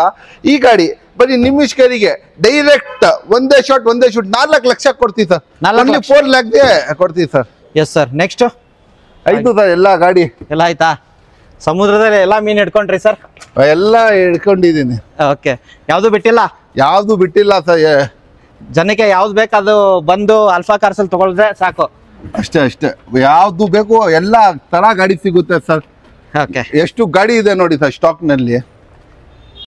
ಈ ಗಾಡಿ ಬರೀ ನಿಮಿಷ್ಕರಿಗೆ ಡೈರೆಕ್ಟ್ ಒಂದೇ ಶಾಟ್ 4 ಲಕ್ಷ ಕೊಡ್ತೀವಿ ಸರ್. 4 ಲ್ಯಾಕ್ಗೆ ಕೊಡ್ತೀವಿ ಸರ್. Yes sir. ನೆಕ್ಸ್ಟ್ ಆಯ್ತು ಸರ್. ಎಲ್ಲ ಗಾಡಿ ಎಲ್ಲ ಆಯ್ತಾ? ಸಮುದ್ರದಲ್ಲಿ ಎಲ್ಲ ಮೀನ್ ಹಿಡ್ಕೊಂಡ್ರಿ ಸರ್? ಎಲ್ಲ ಹಿಡ್ಕೊಂಡಿದ್ದೀನಿ. ಓಕೆ. ಯಾವ್ದು ಬಿಟ್ಟಿಲ್ಲ? ಯಾವ್ದು ಬಿಟ್ಟಿಲ್ಲ ಸರ್. ಜನಕ್ಕೆ ಯಾವ್ದು ಬೇಕು ಅದು ಬಂದು ಅಲ್ಫಾ ಕಾರ್ಸ್ ಅಲ್ಲಿ ತಗೊಳ್ದ್ರೆ ಸಾಕು. ಅಷ್ಟೇ ಯಾವ್ದು ಬೇಕು ಎಲ್ಲ ತರ ಗಾಡಿ ಸಿಗುತ್ತೆ ಸರ್. ಓಕೆ. ಎಷ್ಟು ಗಾಡಿ ಇದೆ ನೋಡಿ ಸರ್ ಸ್ಟಾಕ್ ನಲ್ಲಿ.